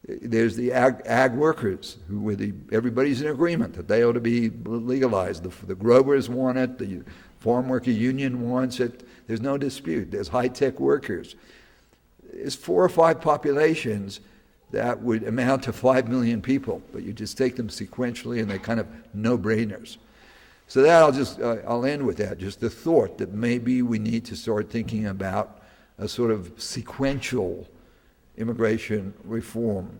There's the ag workers who everybody's in agreement that they ought to be legalized. The growers want it. The farm worker union wants it. There's no dispute. There's high-tech workers. There's 4 or 5 populations that would amount to 5 million people, but you just take them sequentially and they're kind of no-brainers. So that I'll end with that, just the thought that maybe we need to start thinking about a sort of sequential immigration reform.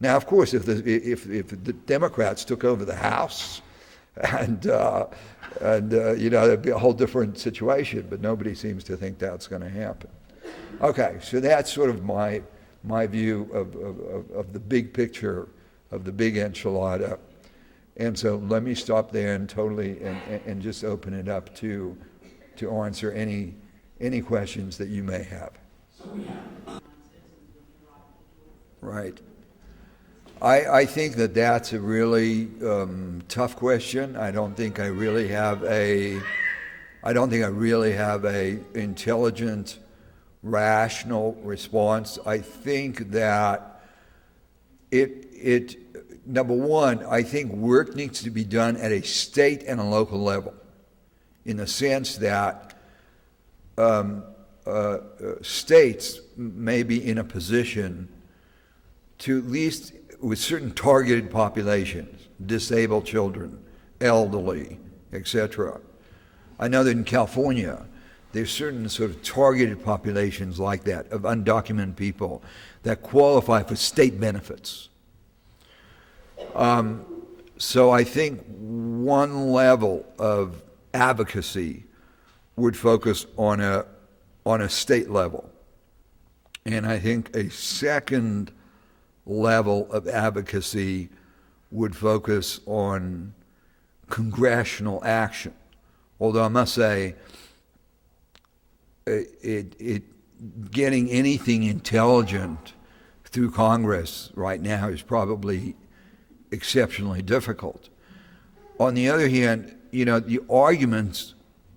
Now, of course, if the Democrats took over the House, and there'd be a whole different situation, but nobody seems to think that's going to happen. Okay, so that's sort of my view of the big picture of the big enchilada. And so let me stop there and just open it up to answer any questions that you may have. Right. I think that's a really tough question. I don't think I really have a intelligent, rational response. I think that number one, I think work needs to be done at a state and a local level, in the sense that states may be in a position to, at least with certain targeted populations, disabled children, elderly, etc. I know that in California, there's certain sort of targeted populations like that of undocumented people that qualify for state benefits. So I think one level of advocacy would focus on a state level. And I think a second level of advocacy would focus on congressional action. Although I must say, getting anything intelligent through Congress right now is probably exceptionally difficult. On the other hand, the arguments,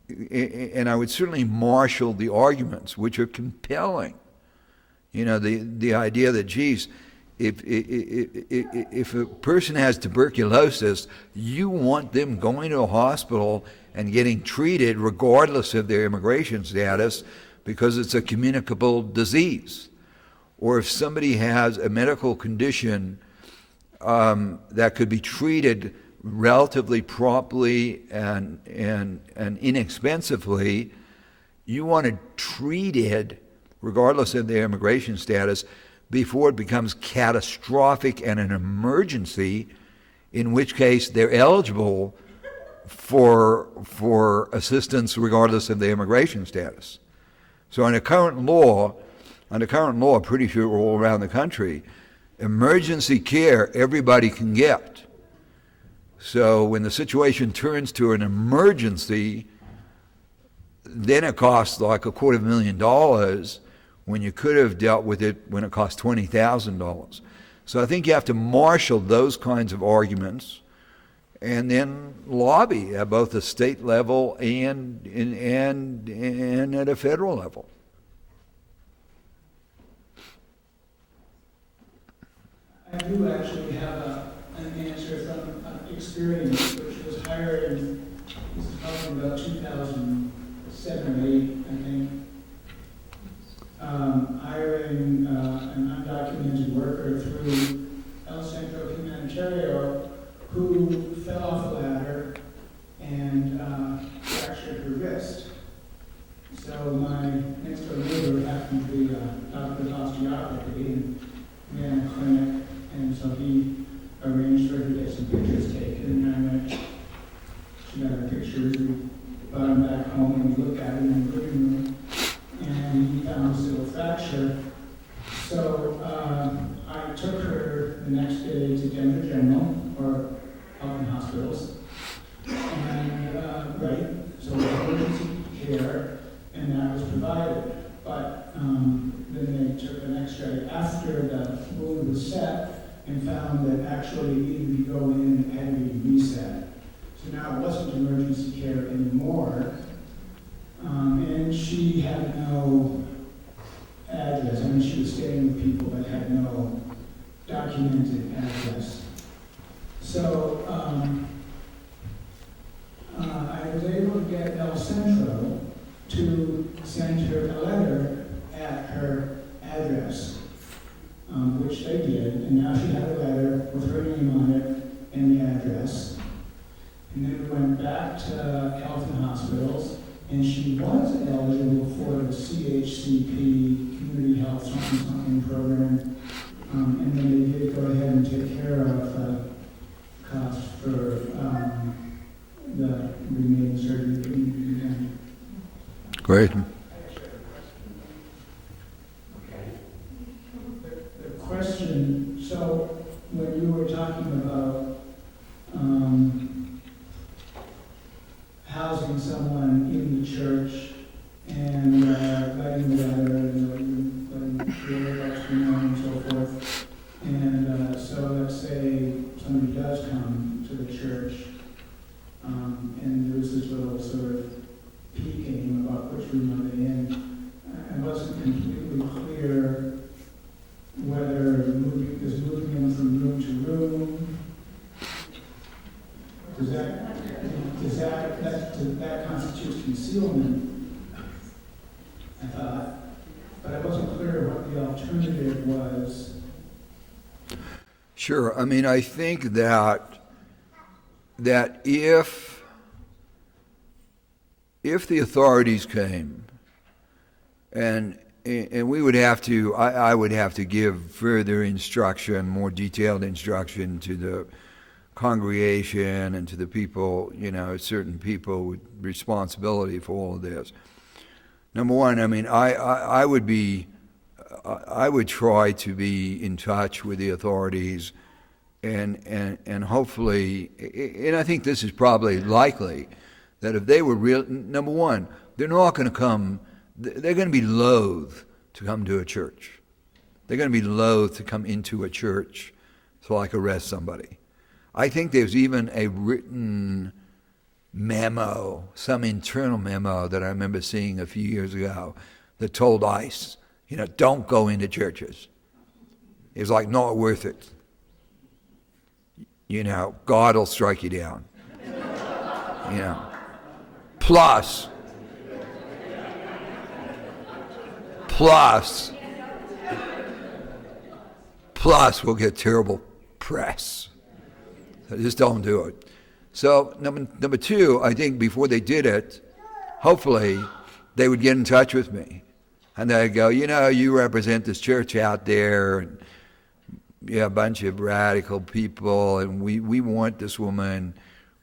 and I would certainly marshal the arguments which are compelling. The idea that, geez, if a person has tuberculosis, you want them going to a hospital and getting treated regardless of their immigration status because it's a communicable disease. Or if somebody has a medical condition that could be treated relatively promptly and inexpensively, you want to treat it regardless of their immigration status before it becomes catastrophic and an emergency, in which case they're eligible for assistance regardless of their immigration status. So under current law, pretty sure all around the country, emergency care everybody can get. So when the situation turns to an emergency, then it costs like $250,000 when you could have dealt with it when it cost $20,000. So I think you have to marshal those kinds of arguments and then lobby at both the state level and at a federal level. I do actually have an answer from experience, which was hired this is talking about 2007 or 8, I think. Hiring an undocumented worker through Ontario who fell off a ladder and fractured her wrist. So my next door neighbor happened to be a doctor of osteopathy and ran a clinic, and so he arranged for her to get some pictures taken, and I went, she got her pictures, we brought him back home, and we looked at him in the living room, and he found this little fracture. So I took her the next day to Denver General, or Elgin Hospitals, and so emergency care, and that was provided. But then they took an X-ray after the wound was set and found that actually it needed to go in and had to be reset. So now it wasn't emergency care anymore, and she had no address. I mean, she was staying with people that had no documented address. So I was able to get El Centro to send her a letter at her address, which they did, and now she had a letter with her name on it and the address. And then we went back to Elgin Hospitals, and she was eligible for the CHCP Community Health something program, and then they did go ahead and take care of the cost for the remaining surgery that needed to be done. Great. The question, so when you were talking about housing someone in the church and writing the letter and letting what's going on and so forth, and so let's say somebody does come to the church, and there's this little sort of peeking about which room are they in. I wasn't completely clear whether moving them from room to room, that constitutes concealment, I thought, but I wasn't clear what the alternative was. Sure. I mean, I think that if the authorities came, and we would have to, I would have to give further instruction, more detailed instruction to the congregation and to the people, certain people with responsibility for all of this. Number one, I mean, I would try to be in touch with the authorities, and hopefully, and I think this is probably likely, that if they were real, number one, they're not going to come, they're going to be loath to come to a church. They're going to be loath to come into a church to arrest somebody. I think there's even a written memo, some internal memo that I remember seeing a few years ago that told ICE, don't go into churches. It's not worth it. God will strike you down. Plus, we'll get terrible press. So just don't do it. So number two, I think before they did it, hopefully they would get in touch with me. And they'd go, you represent this church out there, and a bunch of radical people, and we want this woman.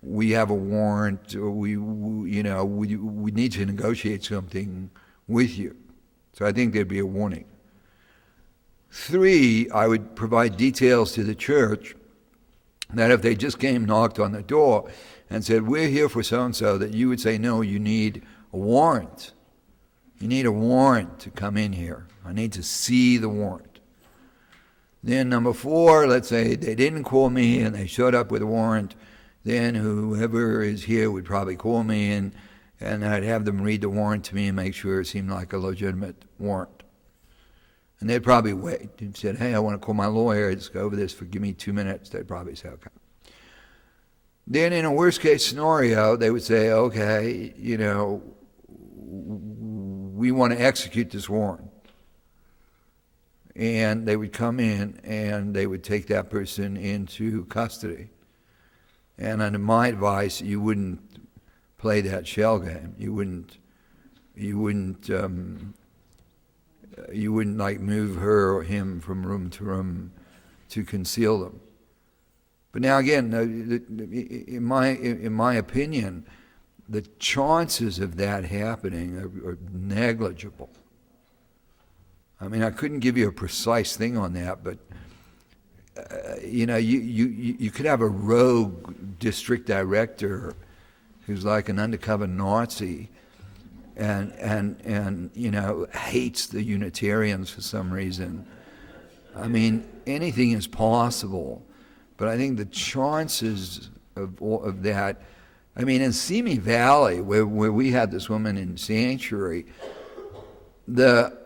We have a warrant, or we need to negotiate something with you. So I think there'd be a warning. Three, I would provide details to the church that if they just came, knocked on the door, and said, we're here for so-and-so, that you would say, no, you need a warrant. You need a warrant to come in here. I need to see the warrant. Then number four, let's say they didn't call me and they showed up with a warrant, then whoever is here would probably call me, and I'd have them read the warrant to me and make sure it seemed like a legitimate warrant. And they'd probably wait. If said, hey, I want to call my lawyer, just go over this give me 2 minutes, they'd probably say, okay. Then in a worst case scenario, they would say, okay, we want to execute this warrant. and they would come in and they would take that person into custody. And under my advice, you wouldn't play that shell game. You wouldn't like move her or him from room to room to conceal them. But now again, in my opinion, the chances of that happening are negligible. I mean, I couldn't give you a precise thing on that, but you could have a rogue district director who's like an undercover Nazi and hates the Unitarians for some reason. I mean, anything is possible, but I think the chances of that. I mean, in Simi Valley, where we had this woman in sanctuary, the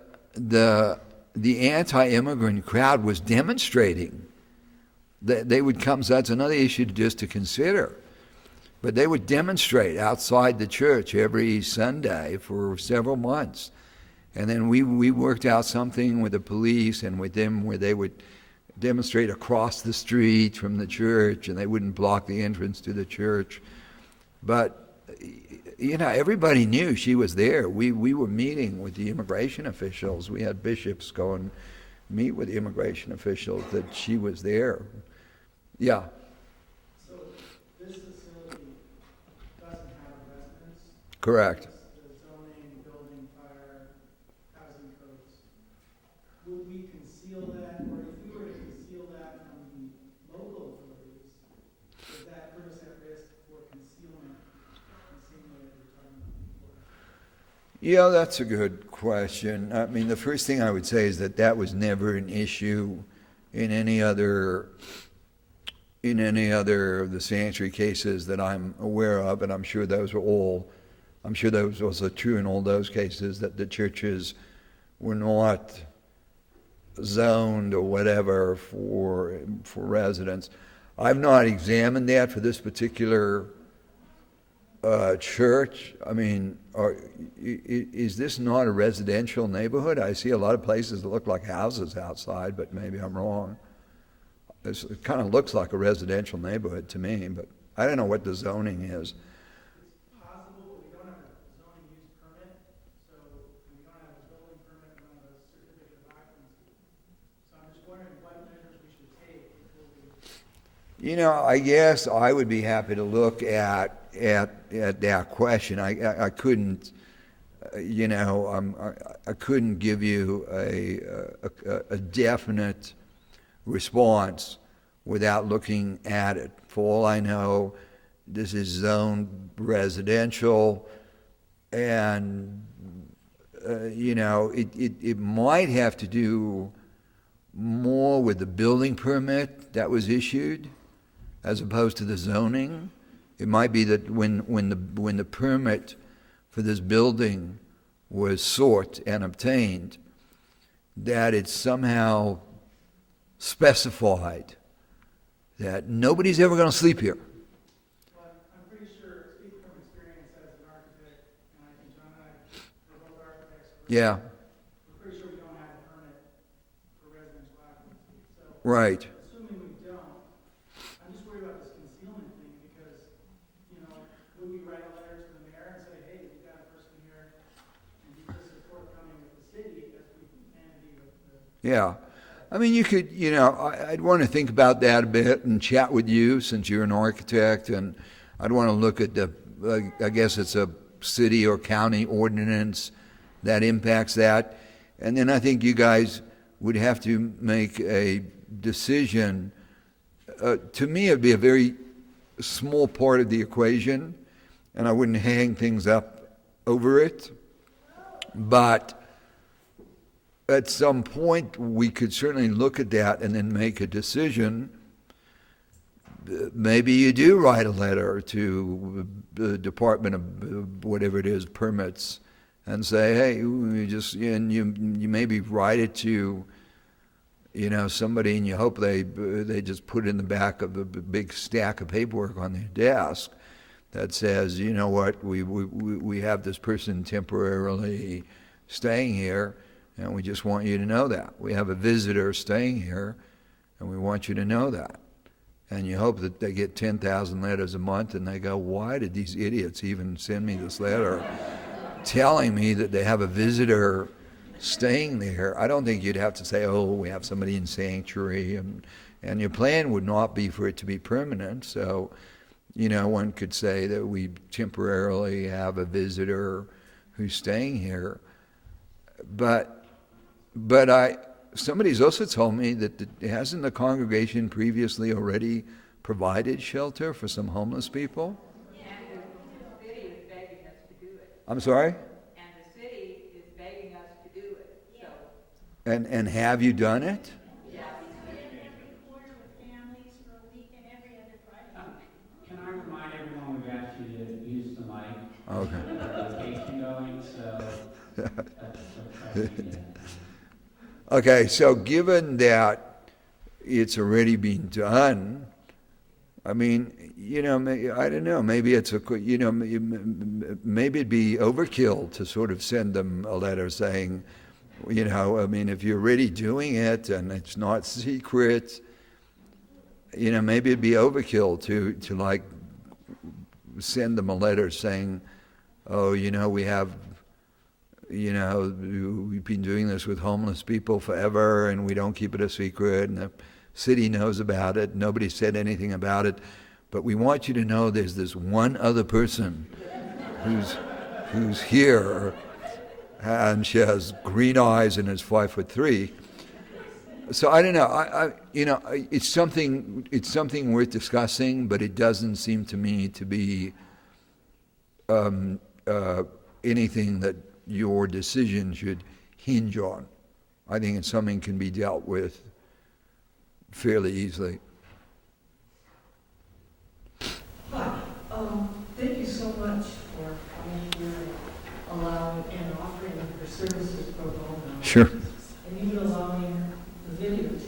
anti-immigrant crowd was demonstrating. They would come, so that's another issue just to consider. But they would demonstrate outside the church every Sunday for several months. And then we worked out something with the police and with them where they would demonstrate across the street from the church, and they wouldn't block the entrance to the church. But, everybody knew she was there. We were meeting with the immigration officials. We had bishops go and meet with the immigration officials that she was there. Yeah. So this facility doesn't have a residence? Correct. The zoning, building, fire, housing codes. Would we conceal that, or if we were to conceal that from the local authorities, does that put us at risk for concealment in the same way that we were talking about before? Yeah, that's a good question. I mean, the first thing I would say is that was never an issue in any other of the sanctuary cases that I'm aware of, and I'm sure those was also true in all those cases, that the churches were not zoned or whatever for residents. I've not examined that for this particular church. I mean, is this not a residential neighborhood? I see a lot of places that look like houses outside, but maybe I'm wrong. It kind of looks like a residential neighborhood to me, but I don't know what the zoning is. It's possible, but we don't have a zoning use permit, so we don't have a building permit, we don't have a certificate of occupancy. So I'm just wondering what measures we should take before we... I guess I would be happy to look at that question. I couldn't, I couldn't give you a definite response without looking at it. For all I know, this is zoned residential, and it might have to do more with the building permit that was issued as opposed to the zoning. It might be that when the permit for this building was sought and obtained, that it's somehow specified that nobody's ever going to sleep here. Well, I'm pretty sure, speaking from experience as an architect, and I think John and I are both architects. Yeah. We're pretty sure we don't have a permit for residential occupancy. So, Right. assuming we don't, I'm just worried about this concealment thing because, would we write a letter to the mayor and say, hey, we've got a person here, and be just as forthcoming with the city as we can be with the... Yeah. I mean, you could, I'd want to think about that a bit and chat with you since you're an architect, and I'd want to look at I guess it's a city or county ordinance that impacts that. And then I think you guys would have to make a decision. To me, it'd be a very small part of the equation, and I wouldn't hang things up over it. But at some point, we could certainly look at that and then make a decision. Maybe you do write a letter to the Department of whatever it is, permits, and say, hey, you maybe write it to, somebody, and you hope they just put it in the back of a big stack of paperwork on their desk that says, we have this person temporarily staying here, And we just want you to know that. We have a visitor staying here, and we want you to know that. And you hope that they get 10,000 letters a month, and they go, why did these idiots even send me this letter telling me that they have a visitor staying there? I don't think you'd have to say, oh, we have somebody in sanctuary, and your plan would not be for it to be permanent. So, one could say that we temporarily have a visitor who's staying here. But somebody's also told me that hasn't the congregation previously already provided shelter for some homeless people? And the city is begging us to do it. I'm sorry? And the city is begging us to do it, so. And have you done it? Yeah. Every quarter with families for a week and every other Friday. Can I remind everyone we've asked you to use the mic? Okay. Application going, so that's what I mean. Okay, so given that it's already been done, I mean, I don't know, maybe it's maybe it'd be overkill to sort of send them a letter saying, if you're already doing it and it's not secret, maybe it'd be overkill to like send them a letter saying, oh, we have, we've been doing this with homeless people forever and we don't keep it a secret and the city knows about it. Nobody said anything about it. But we want you to know there's this one other person who's here and she has green eyes and is 5'3". So I don't know. It's something worth discussing, but it doesn't seem to me to be anything that your decision should hinge on. I think it's something can be dealt with fairly easily. Hi, thank you so much for coming here and allowing and offering your services pro bono. Sure. And even allowing the videotape of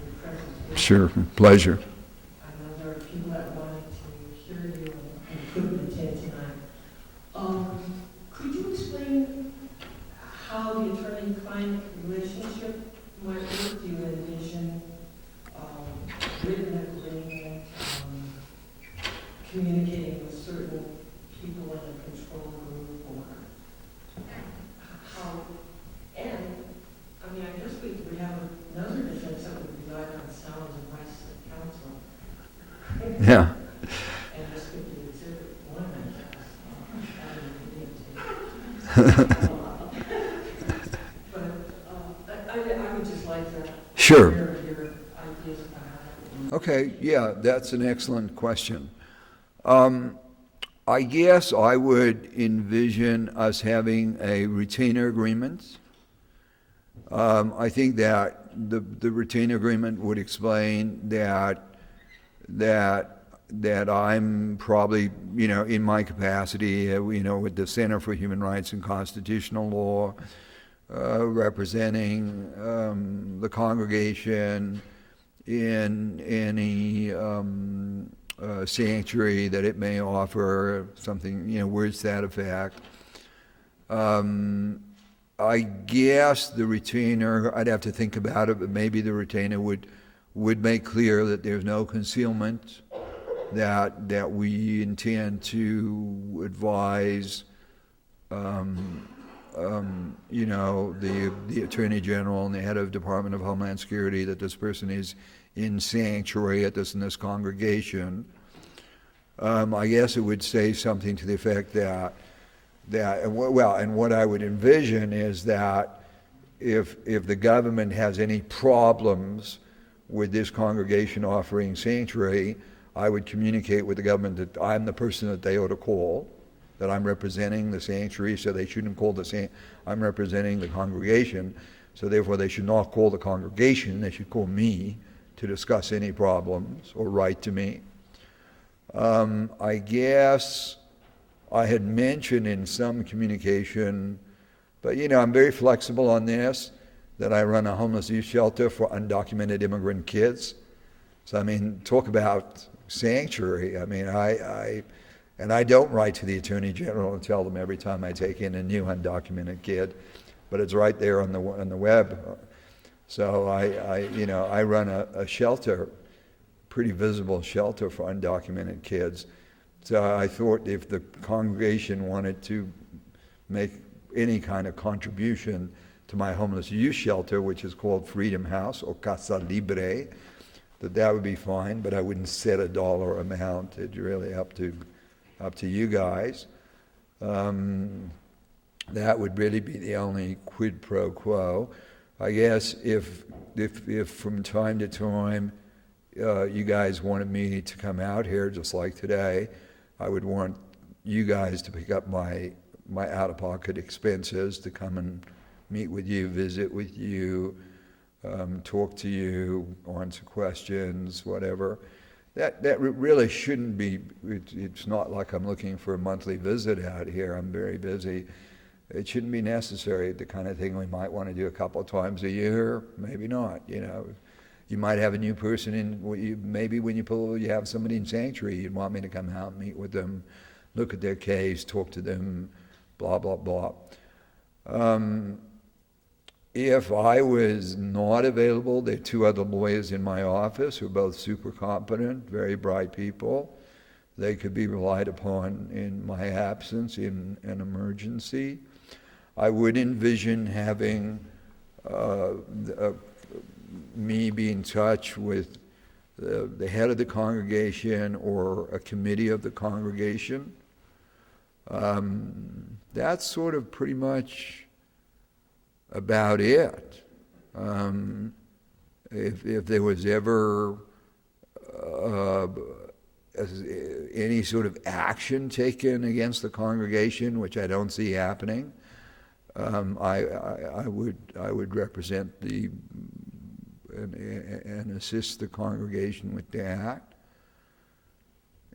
your presentation. Sure. Pleasure. I know there are people that wanted to hear you and couldn't attend tonight. Could you explain how the attorney-client relationship might work? Do you envision written agreement, communicating with certain people in a control group, or how? And I guess we have another defense that would rely on sound advice of counsel. Yeah. And this could be exhibit one, I guess. But I would just like to Sure. hear your ideas about it. Okay, yeah, that's an excellent question. I guess I would envision us having a retainer agreement. I think that the retainer agreement would explain that I'm probably, in my capacity, with the Center for Human Rights and Constitutional Law, representing the congregation in any sanctuary that it may offer, something, words to that effect. I guess the retainer, I'd have to think about it, but maybe the retainer would make clear that there's no concealment, that we intend to advise, the Attorney General and the head of Department of Homeland Security that this person is in sanctuary in this congregation. I guess it would say something to the effect that and what I would envision is that if the government has any problems with this congregation offering sanctuary, I would communicate with the government that I'm the person that they ought to call, that I'm representing the sanctuary, so they shouldn't call I'm representing the congregation, so therefore they should not call the congregation, they should call me to discuss any problems or write to me. I guess I had mentioned in some communication, but I'm very flexible on this, that I run a homeless youth shelter for undocumented immigrant kids. So talk about sanctuary. I don't write to the Attorney General and tell them every time I take in a new undocumented kid but it's right there on the web. So I run a shelter, pretty visible shelter for undocumented kids. So I thought if the congregation wanted to make any kind of contribution to my homeless youth shelter, which is called Freedom House or Casa Libre, that would be fine, but I wouldn't set a dollar amount. It's really up to you guys. That would really be the only quid pro quo. I guess if from time to time you guys wanted me to come out here, just like today, I would want you guys to pick up my out-of-pocket expenses to come and meet with you, visit with you, talk to you, answer questions, whatever. That really shouldn't be. It's not like I'm looking for a monthly visit out here. I'm very busy. It shouldn't be necessary. The kind of thing we might want to do a couple of times a year, maybe not. You might have a new person in. Maybe when you have somebody in sanctuary, you'd want me to come out, meet with them, look at their case, talk to them, blah blah blah. If I was not available, there are two other lawyers in my office who are both super competent, very bright people. They could be relied upon in my absence in an emergency. I would envision having me be in touch with the head of the congregation or a committee of the congregation. That's sort of pretty much about it. If there was ever any sort of action taken against the congregation, which I don't see happening, I would represent and assist the congregation with that.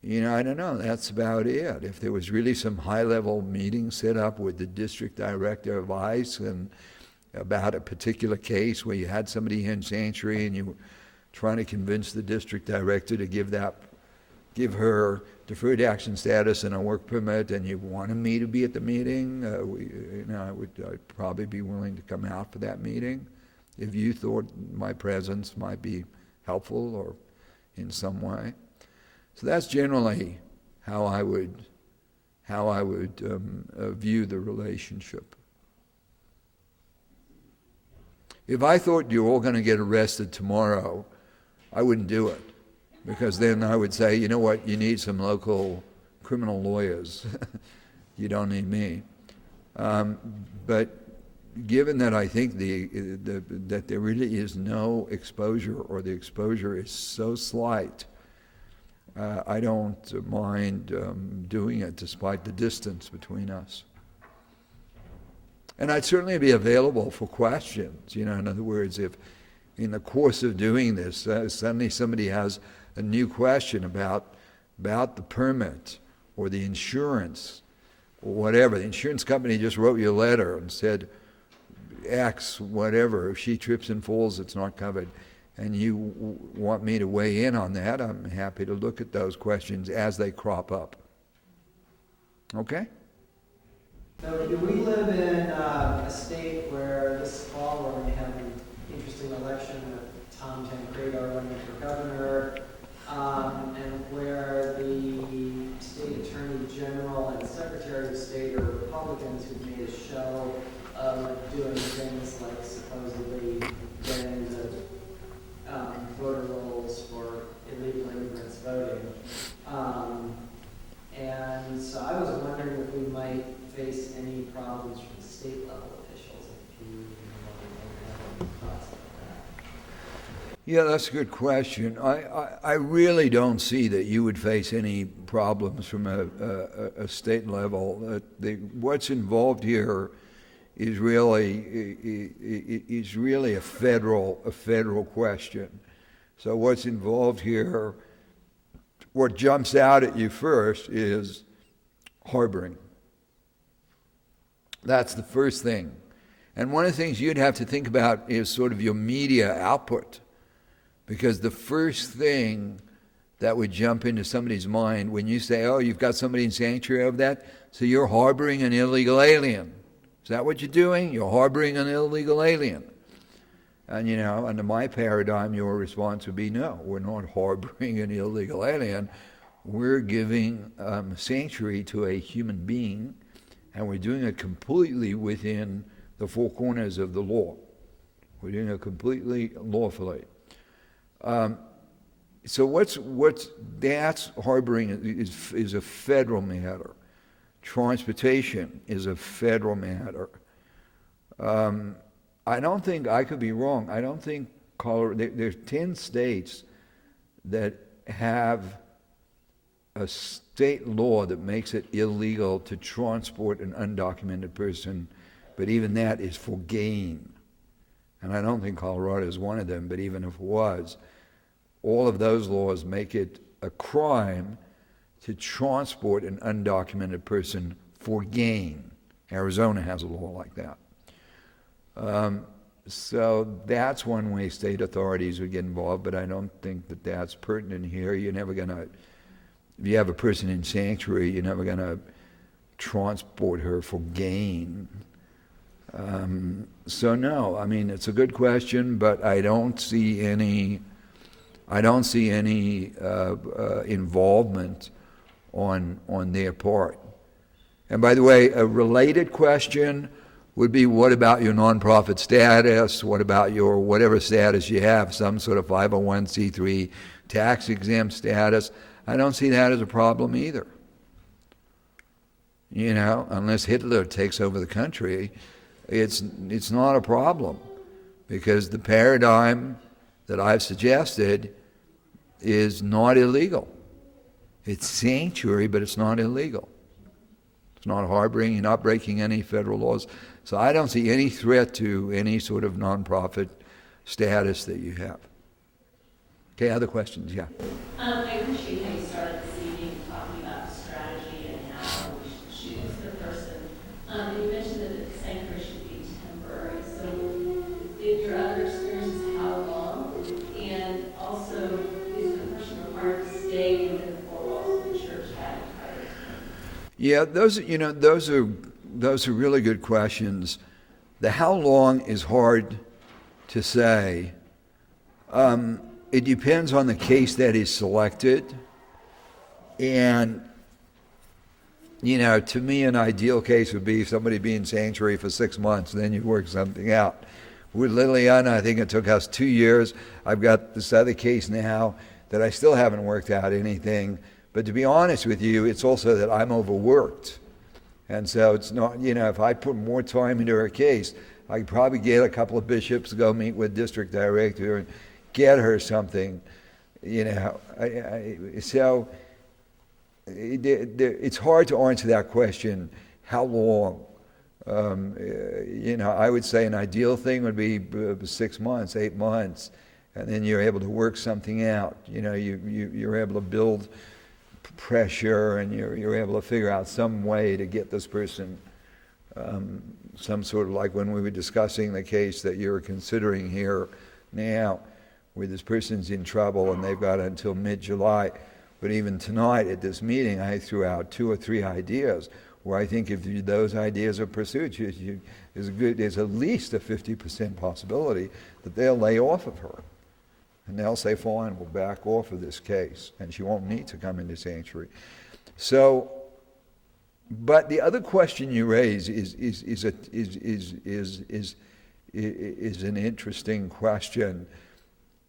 I don't know. That's about it. If there was really some high-level meeting set up with the district director of ICE and about a particular case where you had somebody in sanctuary and you were trying to convince the district director to give her deferred action status and a work permit, and you wanted me to be at the meeting, I'd probably be willing to come out for that meeting if you thought my presence might be helpful or in some way. So that's generally how I would view the relationship. If I thought you were all going to get arrested tomorrow, I wouldn't do it, because then I would say, you know what, you need some local criminal lawyers. You don't need me. But given that I think that there really is no exposure, or the exposure is so slight, I don't mind doing it despite the distance between us. And I'd certainly be available for questions. In other words, if in the course of doing this, suddenly somebody has a new question about the permit or the insurance or whatever. The insurance company just wrote you a letter and said X, whatever. If she trips and falls, it's not covered. And you want me to weigh in on that, I'm happy to look at those questions as they crop up. Okay? So do we live in a state where this fall we're going to have an interesting election with Tom Tancredo running for governor, and where the state attorney general and secretary of state are Republicans who've made a show of doing things like supposedly getting into voter rolls for illegal immigrants voting. And so I was wondering if we might face any problems from state level officials, if you have any thoughts on that. Yeah, that's a good question. I really don't see that you would face any problems from a state level. What's involved here is really a federal question. So what's involved here, what jumps out at you first is harboring. That's the first thing. And one of the things you'd have to think about is sort of your media output. Because the first thing that would jump into somebody's mind when you say, oh, you've got somebody in sanctuary of that, so you're harboring an illegal alien. Is that what you're doing? You're harboring an illegal alien. And, under my paradigm, your response would be, no, we're not harboring an illegal alien. We're giving sanctuary to a human being, and we're doing it completely within the four corners of the law. We're doing it completely lawfully. So that's harboring is a federal matter. Transportation is a federal matter. I don't think, I could be wrong, I don't think Colorado, there's 10 states that have a state law that makes it illegal to transport an undocumented person, but even that is for gain. And I don't think Colorado is one of them, but even if it was, all of those laws make it a crime to transport an undocumented person for gain. Arizona has a law like that. So that's one way state authorities would get involved, but I don't think that that's pertinent here. You're never going to, if you have a person in sanctuary, you're never going to transport her for gain. So no, I mean, it's a good question, but I don't see any involvement on their part. And by the way, a related question would be, what about your nonprofit status? What about your whatever status you have, some sort of 501c3 tax exempt status? I don't see that as a problem either. Unless Hitler takes over the country, it's not a problem, because the paradigm that I've suggested is not illegal. It's sanctuary, but it's not illegal. It's not harboring, you're not breaking any federal laws. So I don't see any threat to any sort of nonprofit status that you have. Okay, other questions? Yeah. I appreciate how you started this evening talking about the strategy and how we should choose the person. And you mentioned that the sanctuary should be temporary. So in your other experiences, how long? And also, is the person required to stay within the four walls of the church that entire time? Yeah, those are really good questions. The how long is hard to say. It depends on the case that is selected. And, to me, an ideal case would be somebody being in sanctuary for 6 months, and then you work something out. With Liliana, I think it took us 2 years. I've got this other case now that I still haven't worked out anything. But to be honest with you, it's also that I'm overworked. And so it's not, if I put more time into her case, I could probably get a couple of bishops to go meet with district director and get her something, So it's hard to answer that question, how long? I would say an ideal thing would be 6 months, 8 months, and then you're able to work something out. You're able to build pressure, and you're able to figure out some way to get this person some sort of, like when we were discussing the case that you're considering here now, where this person's in trouble and they've got until mid-July. But even tonight at this meeting, I threw out 2 or 3 ideas where I think if those ideas are pursued, there's at least a 50% possibility that they'll lay off of her. And they'll say, fine, we'll back off of this case, and she won't need to come into sanctuary. So, but the other question you raise is an interesting question,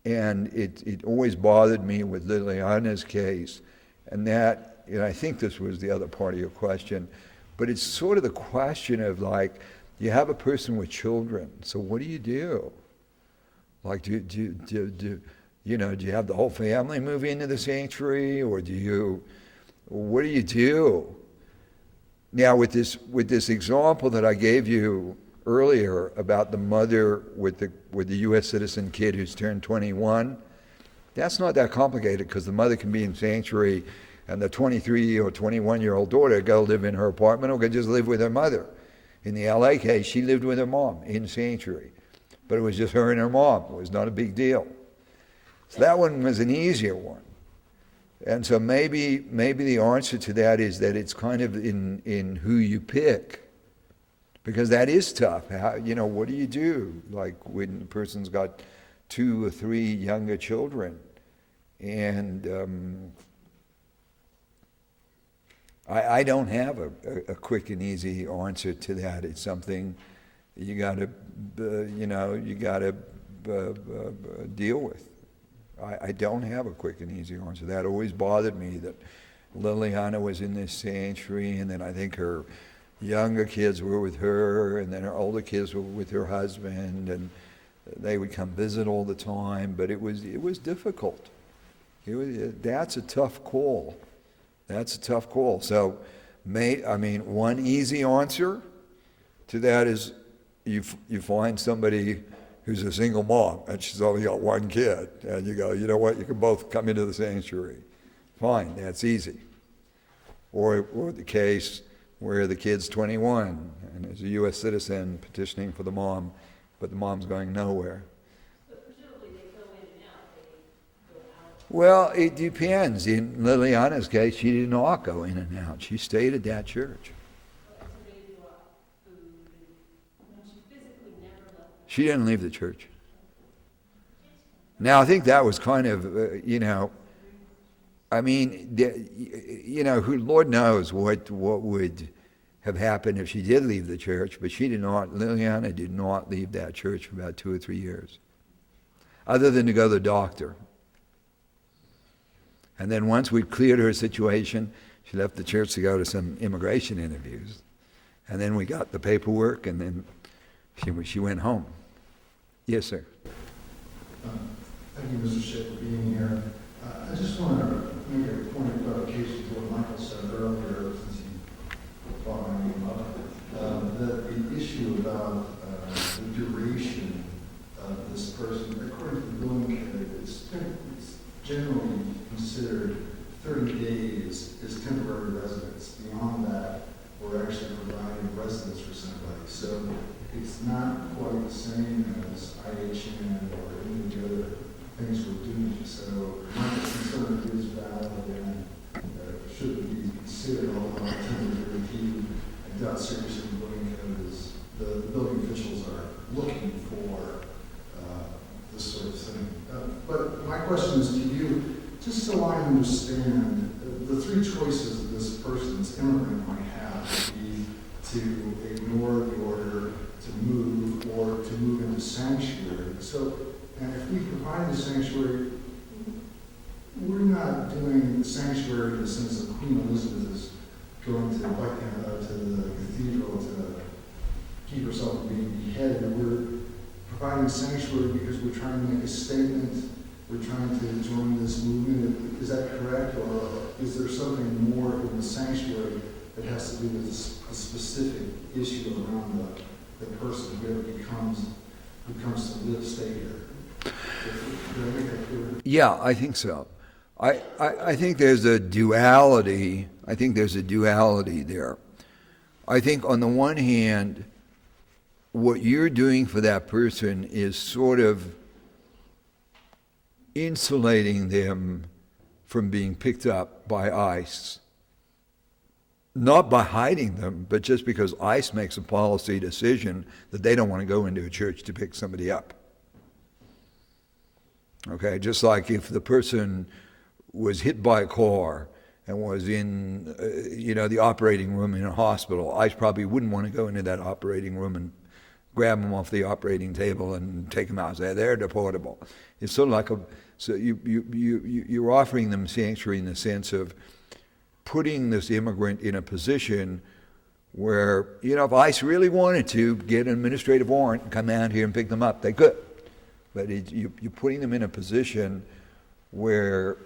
and it always bothered me with Liliana's case, and that, I think this was the other part of your question, but it's sort of the question of, like, you have a person with children, so what do you do? Like, do you have the whole family move into the sanctuary, or what do you do? Now, with this example that I gave you earlier about the mother with the U.S. citizen kid who's turned 21, that's not that complicated, because the mother can be in sanctuary, and the 23 or 21-year-old daughter go live in her apartment, or could just live with her mother. In the L.A. case, she lived with her mom in sanctuary. But it was just her and her mom. It was not a big deal. So that one was an easier one. And so maybe the answer to that is that it's kind of in who you pick. Because that is tough. How, what do you do? Like when a person's got 2 or 3 younger children. And I don't have a quick and easy answer to that. It's something you got to, deal with. I don't have a quick and easy answer. That always bothered me that Liliana was in this sanctuary, and then I think her younger kids were with her, and then her older kids were with her husband, and they would come visit all the time. But it was difficult. That's a tough call. That's a tough call. So, one easy answer to that is you find somebody who's a single mom and she's only got 1 kid, and you go, you know what, you can both come into the sanctuary. Fine, that's easy. Or the case where the kid's 21 and is a U.S. citizen petitioning for the mom, but the mom's going nowhere. But presumably they go in and out, they go out. Well, it depends. In Liliana's case, she did not go in and out. She stayed at that church. So they do food, and she physically never left. She didn't leave the church. Now, I think that was kind of, who Lord knows what would have happened if she did leave the church, but Liliana did not leave that church for about 2 or 3 years, other than to go to the doctor. And then once we'd cleared her situation, she left the church to go to some immigration interviews. And then we got the paperwork, and then she went home. Yes, sir. Thank you, Mr. Schey, for being here. I just want to make a point of clarification to what Michael said earlier, since he brought my name up. The issue about the duration of this person, according to the building code, it's generally considered 30 days is temporary residence. Beyond that, we're actually providing residence for somebody. So it's not quite the same as IHN or any of the other things we're doing. So my concern is valid and should be considered, although I tend to review. I doubt seriously the building code is, the building officials are looking for this sort of thing. But my question is to you, just so I understand, the 3 choices that this person's immigrant might have would be to ignore the order, to move, or to move into sanctuary. So, and if we provide the sanctuary, we're not doing sanctuary in the sense that Queen Elizabeth is going to the cathedral to keep herself from being beheaded. We're providing sanctuary because we're trying to make a statement. We're trying to join this movement. Is that correct? Or is there something more in the sanctuary that has to do with a specific issue around the person who comes to live, stay here? Did I make that clear? Yeah, I think so. I think there's a duality. I think there's a duality there. I think on the one hand, what you're doing for that person is sort of insulating them from being picked up by ICE. Not by hiding them, but just because ICE makes a policy decision that they don't want to go into a church to pick somebody up. Okay, just like if the person was hit by a car and was in, the operating room in a hospital, ICE probably wouldn't want to go into that operating room and grab them off the operating table and take them out. They're deportable. It's sort of like you're offering them sanctuary in the sense of putting this immigrant in a position where, if ICE really wanted to get an administrative warrant and come out here and pick them up, they could. But you're putting them in a position where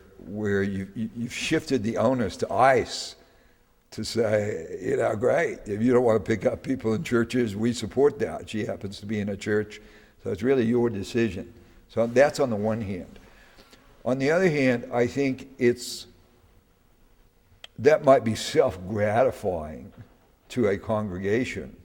you've shifted the onus to ICE to say, great, if you don't want to pick up people in churches, we support that. She happens to be in a church, so it's really your decision. So that's on the one hand. On the other hand, I think that might be self-gratifying to a congregation.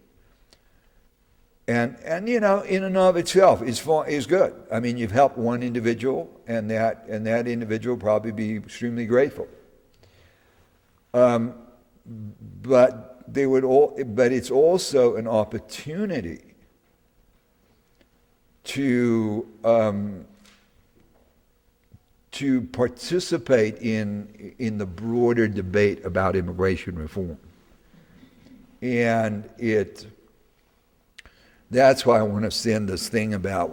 And in and of itself is good. I mean, you've helped one individual, and that individual will probably be extremely grateful. But but it's also an opportunity to participate in the broader debate about immigration reform. And that's why I want to send this thing about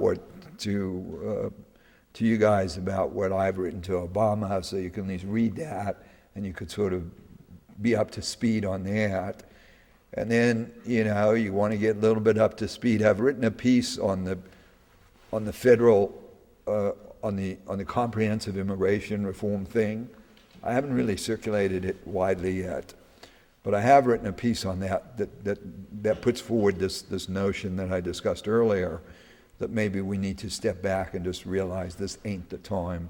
to you guys about what I've written to Obama, so you can at least read that and you could sort of be up to speed on that. And then, you want to get a little bit up to speed. I've written a piece on the federal, on the comprehensive immigration reform thing. I haven't really circulated it widely yet, but I have written a piece on that puts forward this notion that I discussed earlier, that maybe we need to step back and just realize this ain't the time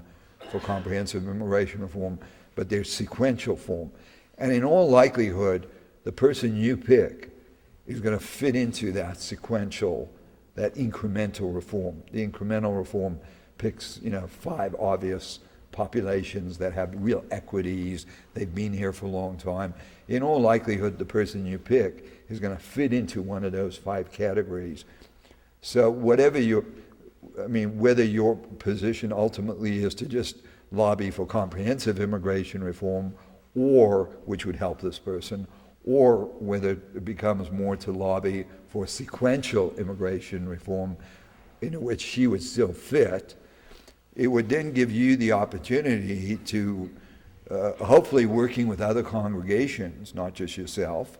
for comprehensive immigration reform, but there's sequential form. And in all likelihood, the person you pick is going to fit into that sequential, that incremental reform. The incremental reform picks, 5 obvious populations that have real equities. They've been here for a long time. In all likelihood, the person you pick is going to fit into one of those 5 categories. So whether your position ultimately is to just lobby for comprehensive immigration reform, or which would help this person, or whether it becomes more to lobby for sequential immigration reform in which she would still fit, it would then give you the opportunity to, hopefully working with other congregations, not just yourself,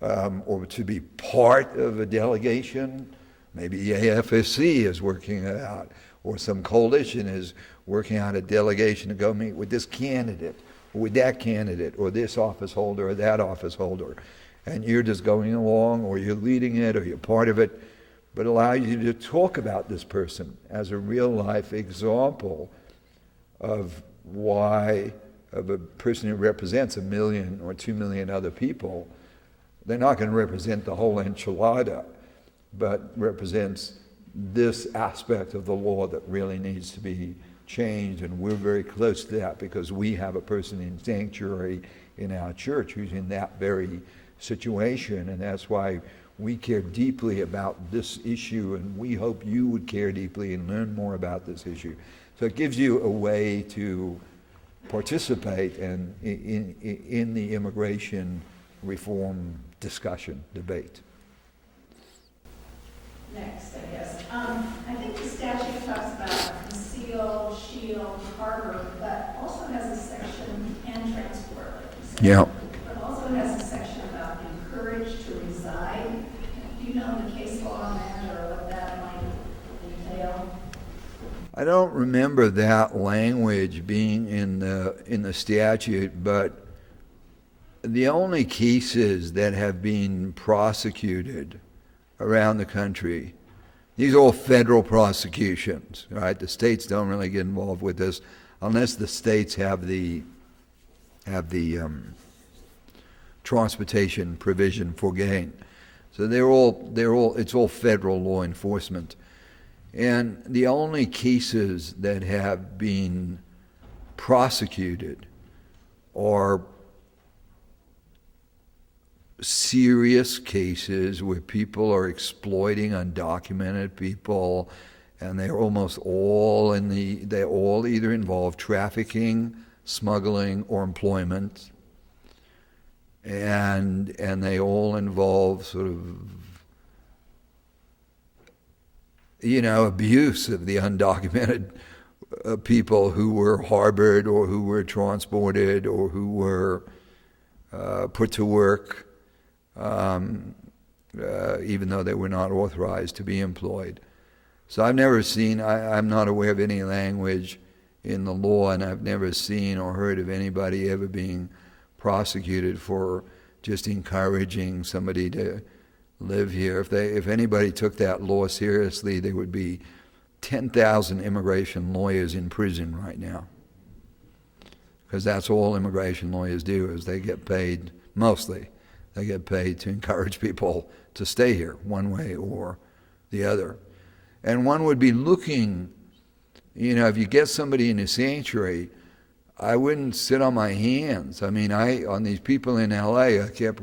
or to be part of a delegation. Maybe the AFSC is working it out, or some coalition is working out a delegation to go meet with this candidate, or with that candidate, or this office holder, or that office holder. And you're just going along, or you're leading it, or you're part of it, but allow you to talk about this person as a real-life example of a person who represents 1 million or 2 million other people. They're not going to represent the whole enchilada, but represents this aspect of the law that really needs to be changed, and we're very close to that because we have a person in sanctuary in our church who's in that very situation, and that's why we care deeply about this issue, and we hope you would care deeply and learn more about this issue. So it gives you a way to participate in the immigration reform discussion, debate. Next, I guess. I think the statute talks about conceal, shield, harbor, but also has a section, and transport, like you said. Yeah. But also has a section about encourage to reside. Do you know the case law on that, or what that might entail? I don't remember that language being in the statute, but the only cases that have been prosecuted around the country, these are all federal prosecutions, right? The states don't really get involved with this unless the states have the transportation provision for gain. So it's all federal law enforcement. And the only cases that have been prosecuted are serious cases where people are exploiting undocumented people, and they're almost all they all either involve trafficking, smuggling, or employment, and they all involve sort of abuse of the undocumented people who were harbored or who were transported or who were put to work, even though they were not authorized to be employed. So I've never seen, I'm not aware of any language in the law, and I've never seen or heard of anybody ever being prosecuted for just encouraging somebody to live here. If anybody took that law seriously, there would be 10,000 immigration lawyers in prison right now. Because that's all immigration lawyers do, is they get paid, mostly, they get paid to encourage people to stay here one way or the other. And one would be looking, if you get somebody in a sanctuary, I wouldn't sit on my hands. I mean, on these people in LA, I kept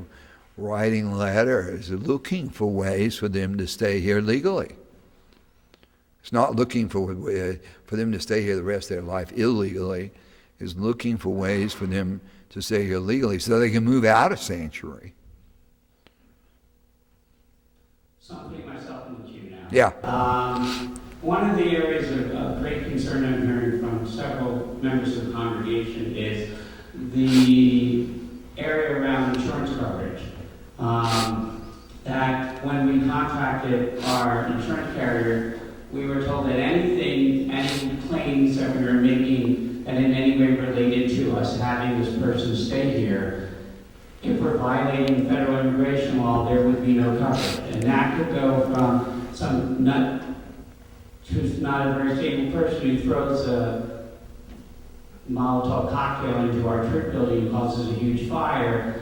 writing letters, looking for ways for them to stay here legally. It's not looking for them to stay here the rest of their life illegally. It's looking for ways for them to stay here legally so they can move out of sanctuary. So I'm putting myself in the queue now. Yeah. One of the areas of great concern I'm hearing from several members of the congregation is the area around insurance coverage. That when we contacted our insurance carrier, we were told that any claims that we were making that in any way related to us having this person stay here, if we're violating federal immigration law, there would be no coverage. And that could go from some nut who's not a very stable person who throws a Molotov cocktail into our church building and causes a huge fire,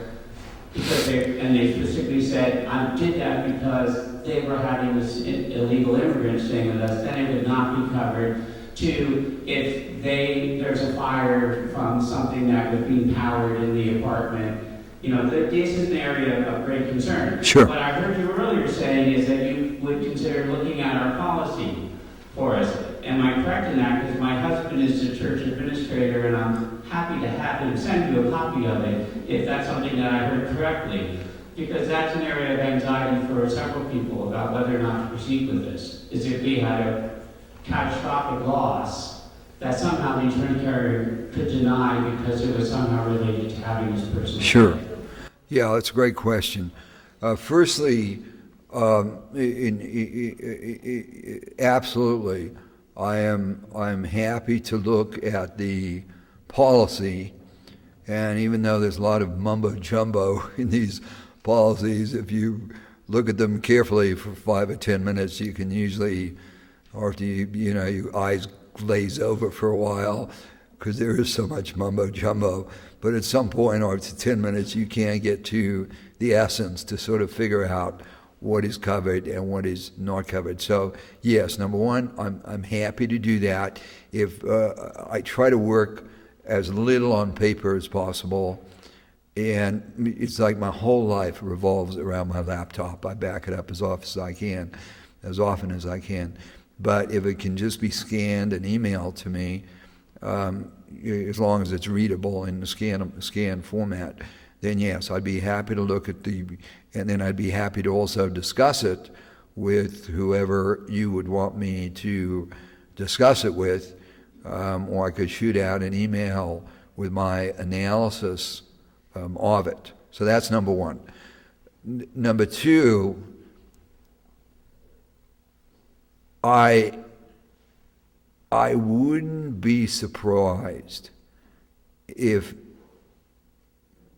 because they specifically said, I did that because they were having this illegal immigrant staying with us, then it would not be covered. To if there's a fire from something that was being powered in the apartment, this is an area of great concern. Sure. What I heard you earlier saying is that you would consider looking at our policy for us. Am I correct in that? Because my husband is the church administrator, and I'm happy to have him send you a copy of it, if that's something that I heard correctly. Because that's an area of anxiety for several people about whether or not to proceed with this. Is if we had a catastrophic loss that somehow the insurance carrier could deny because it was somehow related to having this person. Sure. Yeah, that's a great question. Firstly, absolutely, I'm happy to look at the policy, and even though there's a lot of mumbo jumbo in these policies, if you look at them carefully for 5 or 10 minutes, you can usually, or after your eyes glaze over for a while, because there is so much mumbo jumbo. But at some point, or after 10 minutes, you can get to the essence to sort of figure out what is covered and what is not covered. So yes, number one, I'm happy to do that. If I try to work as little on paper as possible, and it's like my whole life revolves around my laptop. I back it up as often as I can. But if it can just be scanned and emailed to me, as long as it's readable in the scan format, then yes, I'd be happy to look at and then I'd be happy to also discuss it with whoever you would want me to discuss it with, or I could shoot out an email with my analysis of it. So that's number one. Number two, I wouldn't be surprised if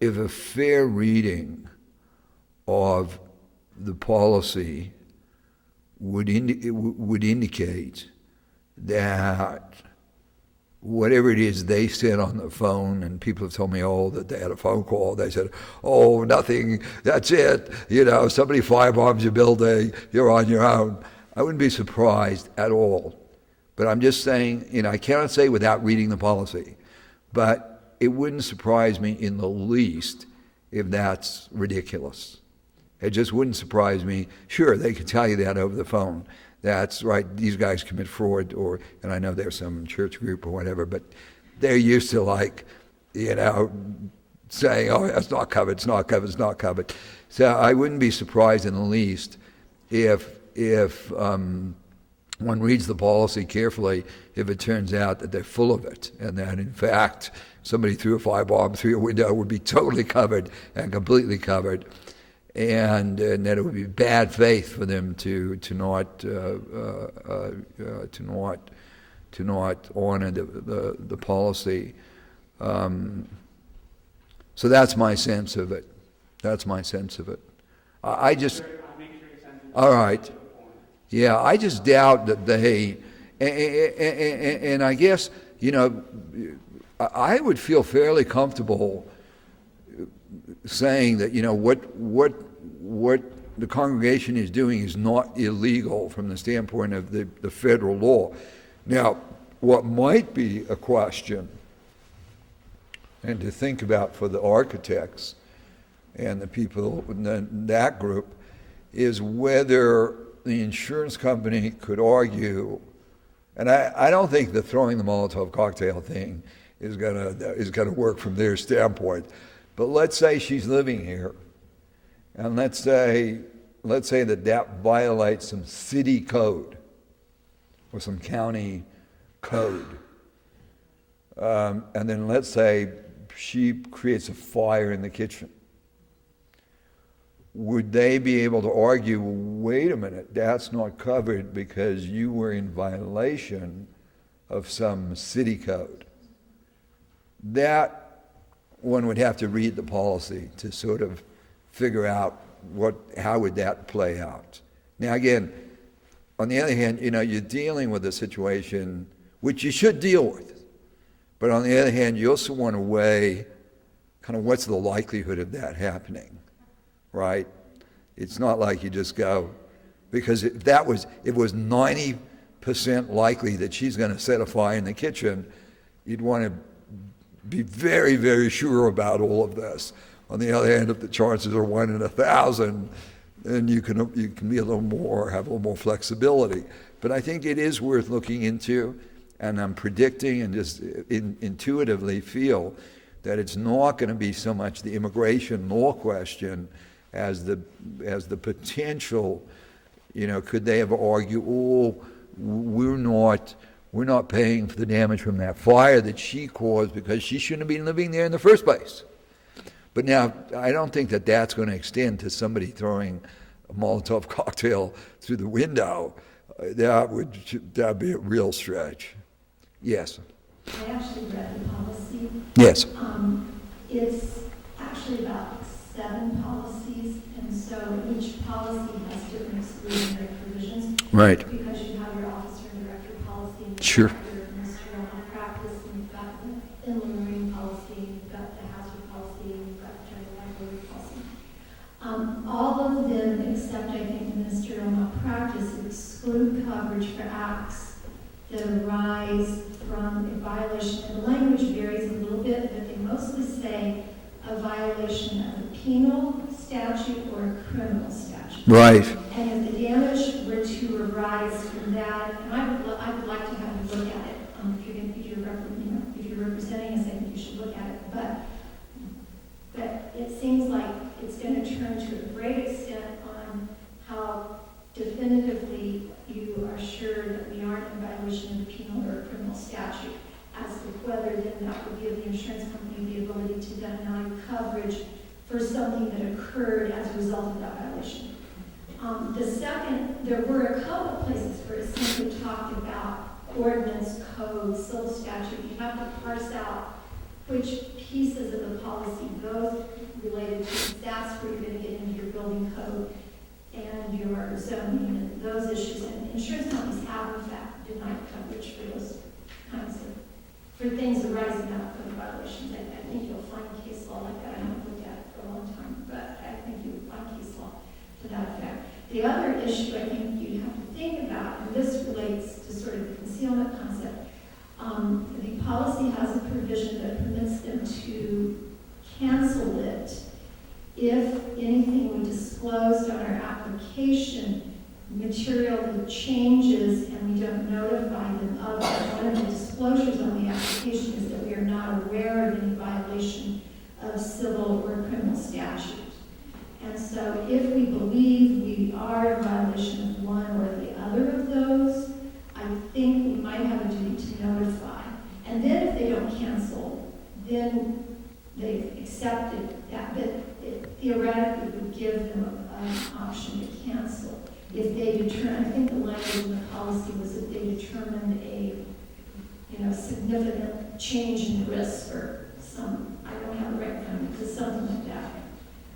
a fair reading of the policy would indicate that whatever it is they said on the phone, and people have told me, that they had a phone call, they said, nothing, that's it, somebody firebombs your building, you're on your own. I wouldn't be surprised at all. But I'm just saying, I cannot say without reading the policy, but it wouldn't surprise me in the least if that's ridiculous. It just wouldn't surprise me. Sure, they could tell you that over the phone. That's right, these guys commit fraud, and I know there's some church group or whatever, but they're used to saying, it's not covered, it's not covered, it's not covered. So I wouldn't be surprised in the least if one reads the policy carefully, if it turns out that they're full of it, and that in fact somebody threw a firebomb through a window would be totally covered and completely covered, and that it would be bad faith for them to not honor the policy. So that's my sense of it. I just. All right. Yeah, I just doubt that they, and I guess, I would feel fairly comfortable saying that, what the congregation is doing is not illegal from the standpoint of the federal law. Now, what might be a question, and to think about for the architects, and the people in that group, is whether the insurance company could argue, and I don't think the throwing the Molotov cocktail thing is gonna work from their standpoint, but let's say she's living here, and let's say that violates some city code or some county code. And then let's say she creates a fire in the kitchen. Would they be able to argue, wait a minute, that's not covered because you were in violation of some city code? That one would have to read the policy to sort of figure out how would that play out. Now again, on the other hand, you're dealing with a situation which you should deal with. But on the other hand, you also want to weigh kind of what's the likelihood of that happening, right? It's not like you just go, because if it was 90% likely that she's going to set a fire in the kitchen, you'd want to be very, very sure about all of this. On the other hand, if the chances are 1 in 1,000, then you can be have a little more flexibility. But I think it is worth looking into, and I'm predicting and just intuitively feel that it's not going to be so much the immigration law question as the potential. Could they ever argue, we're not paying for the damage from that fire that she caused because she shouldn't have been living there in the first place. But now, I don't think that that's going to extend to somebody throwing a Molotov cocktail through the window. That'd be a real stretch. Yes. I actually read the policy. Yes. It's actually about 7 policies, and so each policy has different exclusionary provisions. Right. Because you have your officer and director policy, and Sure. you've got your ministerial malpractice, and you've got the inland marine policy, and you've got the hazard policy, and you've got the general liability policy. All of them, except I think ministerial malpractice, exclude coverage for acts that arise from a violation. And the language varies a little bit, but they mostly say a violation of a penal statute or a criminal statute. Right. And if the damage were to arise from that, and I would like to have you look at it. If you're representing us, I think you should look at it. But it seems like it's going to turn to a great extent on how definitively you are sure that we aren't in violation of the penal or criminal statute, as to whether then that would give the insurance company the ability to deny coverage for something that occurred as a result of that violation. There were a couple of places where it simply talked about ordinance, code, civil statute. You have to parse out which pieces of the policy those related to. That's where you're going to get into your building code and your zoning and those issues. And insurance companies have, in fact, denied coverage for those kinds of, for things arising out of violations. I think you'll find case law like that. I haven't looked at it for a long time, but I think you'll find case law to that effect. The other issue I think you have to think about, and this relates to sort of the concealment concept, the policy has a provision that permits them to cancel it if anything we disclosed on our application, material that changes and we don't notify them of it. One of the disclosures on the application is that we are not aware of any violation of civil or criminal statute. And so if we believe we are in violation of one or the other of those, I think we might have a duty to notify. And then if they don't cancel, then they've accepted that, but it theoretically would give them an option to cancel. If they determine, I think the language in the policy was that they determined a significant change in risk or some, I don't have the right kind, but something like that.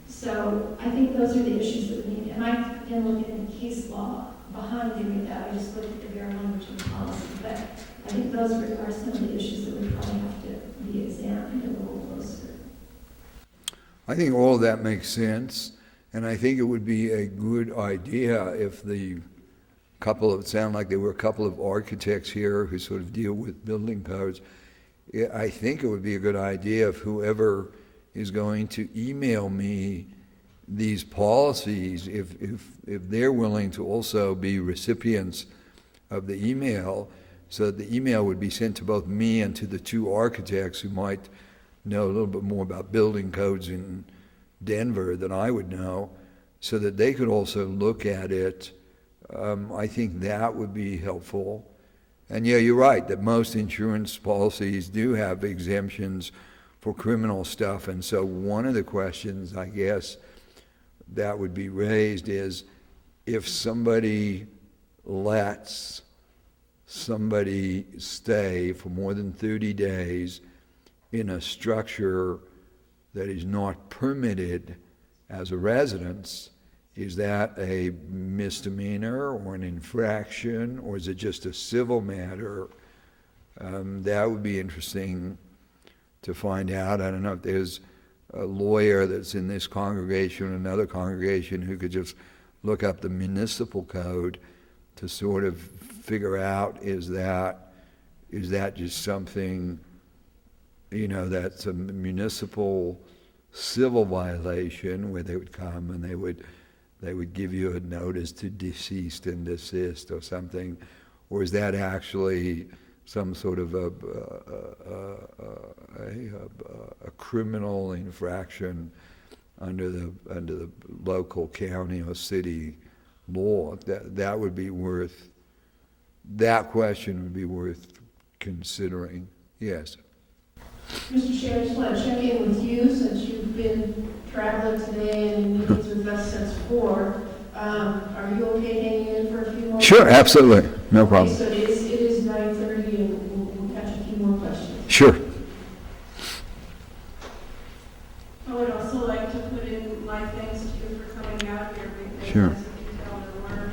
So I think those are the issues that we need. And I didn't look at the case law behind any of that. I just looked at the bare language of the policy. But I think those are some of the issues that we probably have to be examined a little closer. I think all of that makes sense, and I think it would be a good idea if it sounded like there were a couple of architects here who sort of deal with building codes. I think it would be a good idea if whoever is going to email me these policies if they're willing to also be recipients of the email, so that the email would be sent to both me and to the two architects who might know a little bit more about building codes in Denver than I would know, so that they could also look at it. I think that would be helpful. And yeah, you're right that most insurance policies do have exemptions for criminal stuff, and so one of the questions, I guess, that would be raised is if somebody lets somebody stay for more than 30 days in a structure that is not permitted as a residence, is that a misdemeanor or an infraction, or is it just a civil matter? That would be interesting to find out. I don't know if there's a lawyer that's in this congregation or another congregation who could just look up the municipal code to sort of figure out, is that just something, that's a municipal civil violation where they would come and they would give you a notice to cease and desist or something, or is that actually some sort of a criminal infraction under the local county or city law? That question would be worth considering. Yes. Mr. Shea, I just want to check in with you since you've been traveling today and in meetings with us since 4. Are you okay hanging in for a few more? Sure, absolutely. No problem. So it is 9:30 and we'll catch a few more questions. Sure. I would also like to put in my thanks to you for coming out here because Sure. as you can tell, there were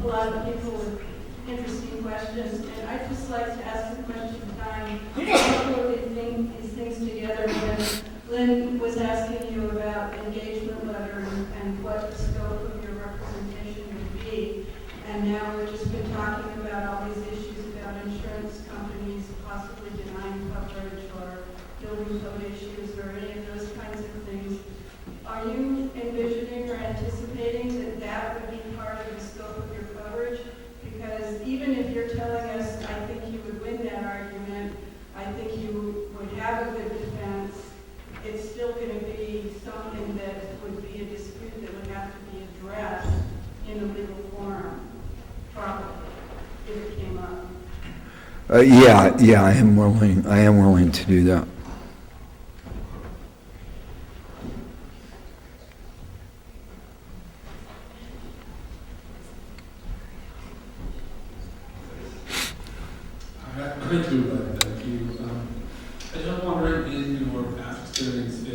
a lot of people with interesting questions, and I'd just like to ask the question time, how do we think these things together when Lynn was asking you about engagement letter and what the scope of your representation would be, and now we've just been talking about all these issues about insurance companies possibly denying coverage or building code issues or any of those kinds of things. Are you envisioning or anticipating that that would be part of the scope of your coverage? Because even if you're telling us, I think you would win that argument, I think you would have a good defense, it's still going to be something that would be a dispute that would have to be addressed in a legal forum properly if it came up. Yeah, I am willing to do that. I do like that. I just wondering, in your past experience, if you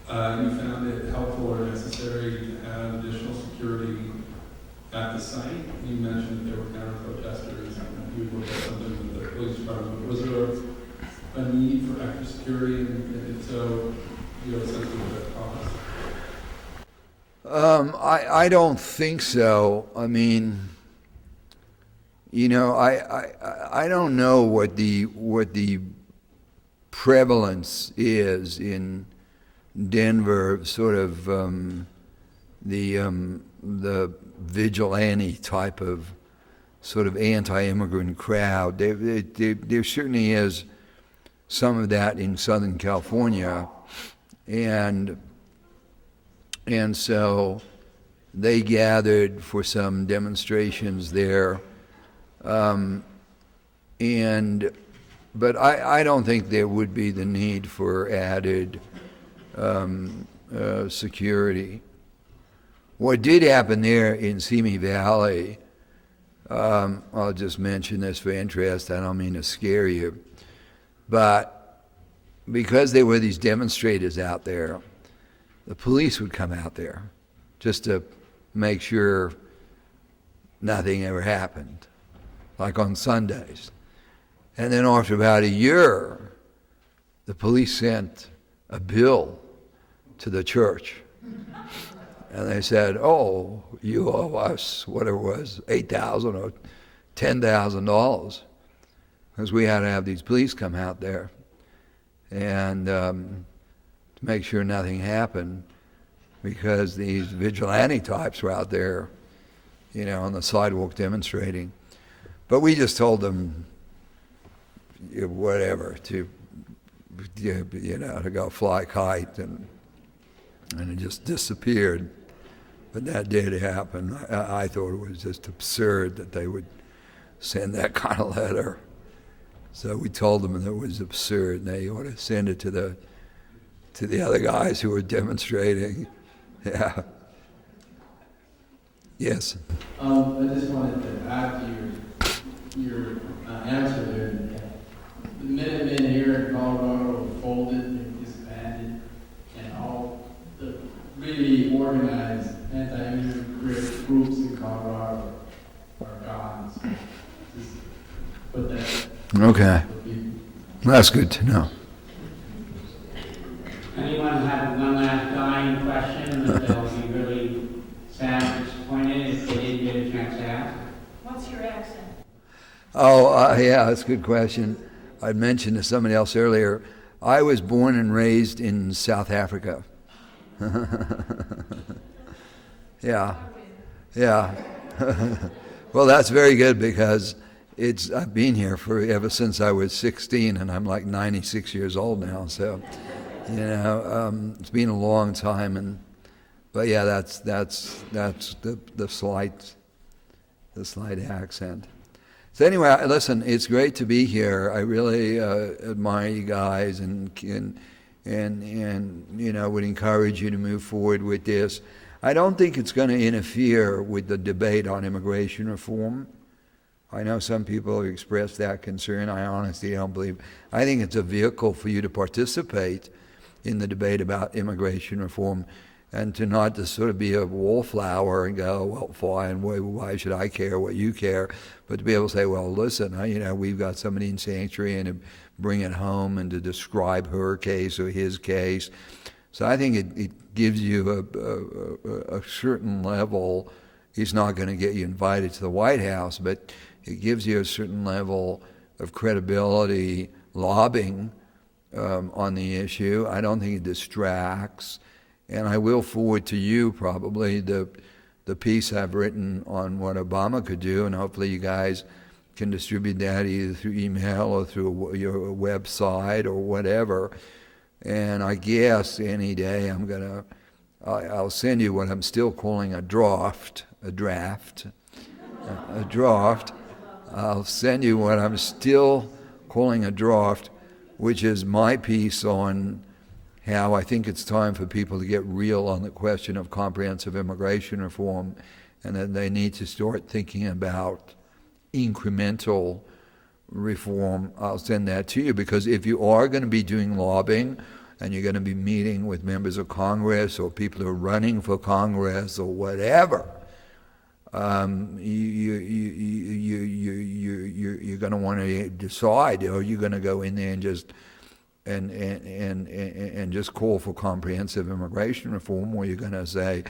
found it helpful or necessary to have additional security at the site. You mentioned that there were counter-protesters, and you looked at something with the police department. Was there a need for extra security, and if so, do you have a sense of what that costs? I don't think so. I mean, I don't know what the prevalence is in Denver, sort of the vigilante type of sort of anti-immigrant crowd. There certainly is some of that in Southern California, and so they gathered for some demonstrations there. But I don't think there would be the need for added security. What did happen there in Simi Valley, I'll just mention this for interest, I don't mean to scare you, but because there were these demonstrators out there, the police would come out there just to make sure nothing ever happened, like on Sundays. And then after about a year, the police sent a bill to the church. And they said, oh, you owe us, whatever it was, $8,000 or $10,000, because we had to have these police come out there. And to make sure nothing happened, because these vigilante types were out there, on the sidewalk demonstrating. But we just told them, whatever, to go fly a kite, and it just disappeared. But that did happen. I thought it was just absurd that they would send that kind of letter. So we told them that it was absurd, and they ought to send it to the other guys who were demonstrating. Yeah. Yes. I just wanted to add to your answer there. The Minutemen here in Colorado are folded and disbanded, and all the really organized anti-immigrant groups in Colorado are gone. So just put that. Okay. That's good to know. Anyone have one last dying question that they'll be really sad and disappointed if they didn't get a chance to ask? What's your accent? Oh, yeah, that's a good question. I mentioned to somebody else earlier, I was born and raised in South Africa. Yeah. Well, that's very good, because I've been here ever since I was 16, and I'm like 96 years old now. So, it's been a long time, but yeah, that's the slight accent. So anyway, listen, it's great to be here. I really admire you guys, and would encourage you to move forward with this. I don't think it's going to interfere with the debate on immigration reform. I know some people have expressed that concern. I honestly don't believe. I think it's a vehicle for you to participate in the debate about immigration reform, and to not just sort of be a wallflower and go, well, fine, why should I care what you care? But to be able to say, well, listen, we've got somebody in sanctuary, and to bring it home and to describe her case or his case. So I think it gives you a certain level. It's not going to get you invited to the White House, but it gives you a certain level of credibility, lobbying on the issue. I don't think it distracts. And I will forward to you probably the piece I've written on what Obama could do, and hopefully you guys can distribute that either through email or through your website or whatever. And I guess any day I'll send you what I'm still calling a draft. I'll send you what I'm still calling a draft, which is my piece on how I think it's time for people to get real on the question of comprehensive immigration reform, and that they need to start thinking about incremental reform. I'll send that to you, because if you are going to be doing lobbying, and you're going to be meeting with members of Congress or people who are running for Congress or whatever, you're going to want to decide, are you going to go in there and just just call for comprehensive immigration reform, or you're going to say,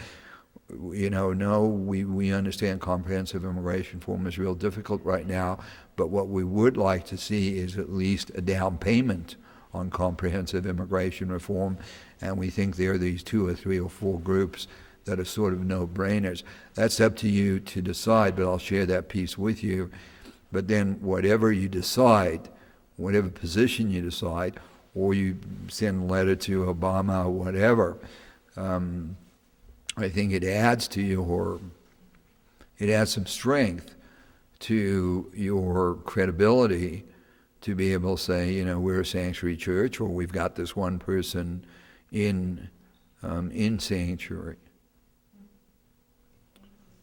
no, we understand comprehensive immigration reform is real difficult right now, but what we would like to see is at least a down payment on comprehensive immigration reform, and we think there are these 2 or 3 or 4 groups that are sort of no-brainers. That's up to you to decide, but I'll share that piece with you. But then whatever you decide, whatever position you decide, or you send a letter to Obama or whatever, I think it adds to it adds some strength to your credibility to be able to say, we're a sanctuary church, or we've got this one person in sanctuary.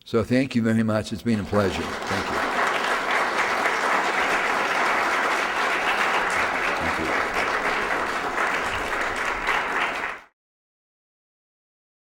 So thank you very much. It's been a pleasure. Thank you.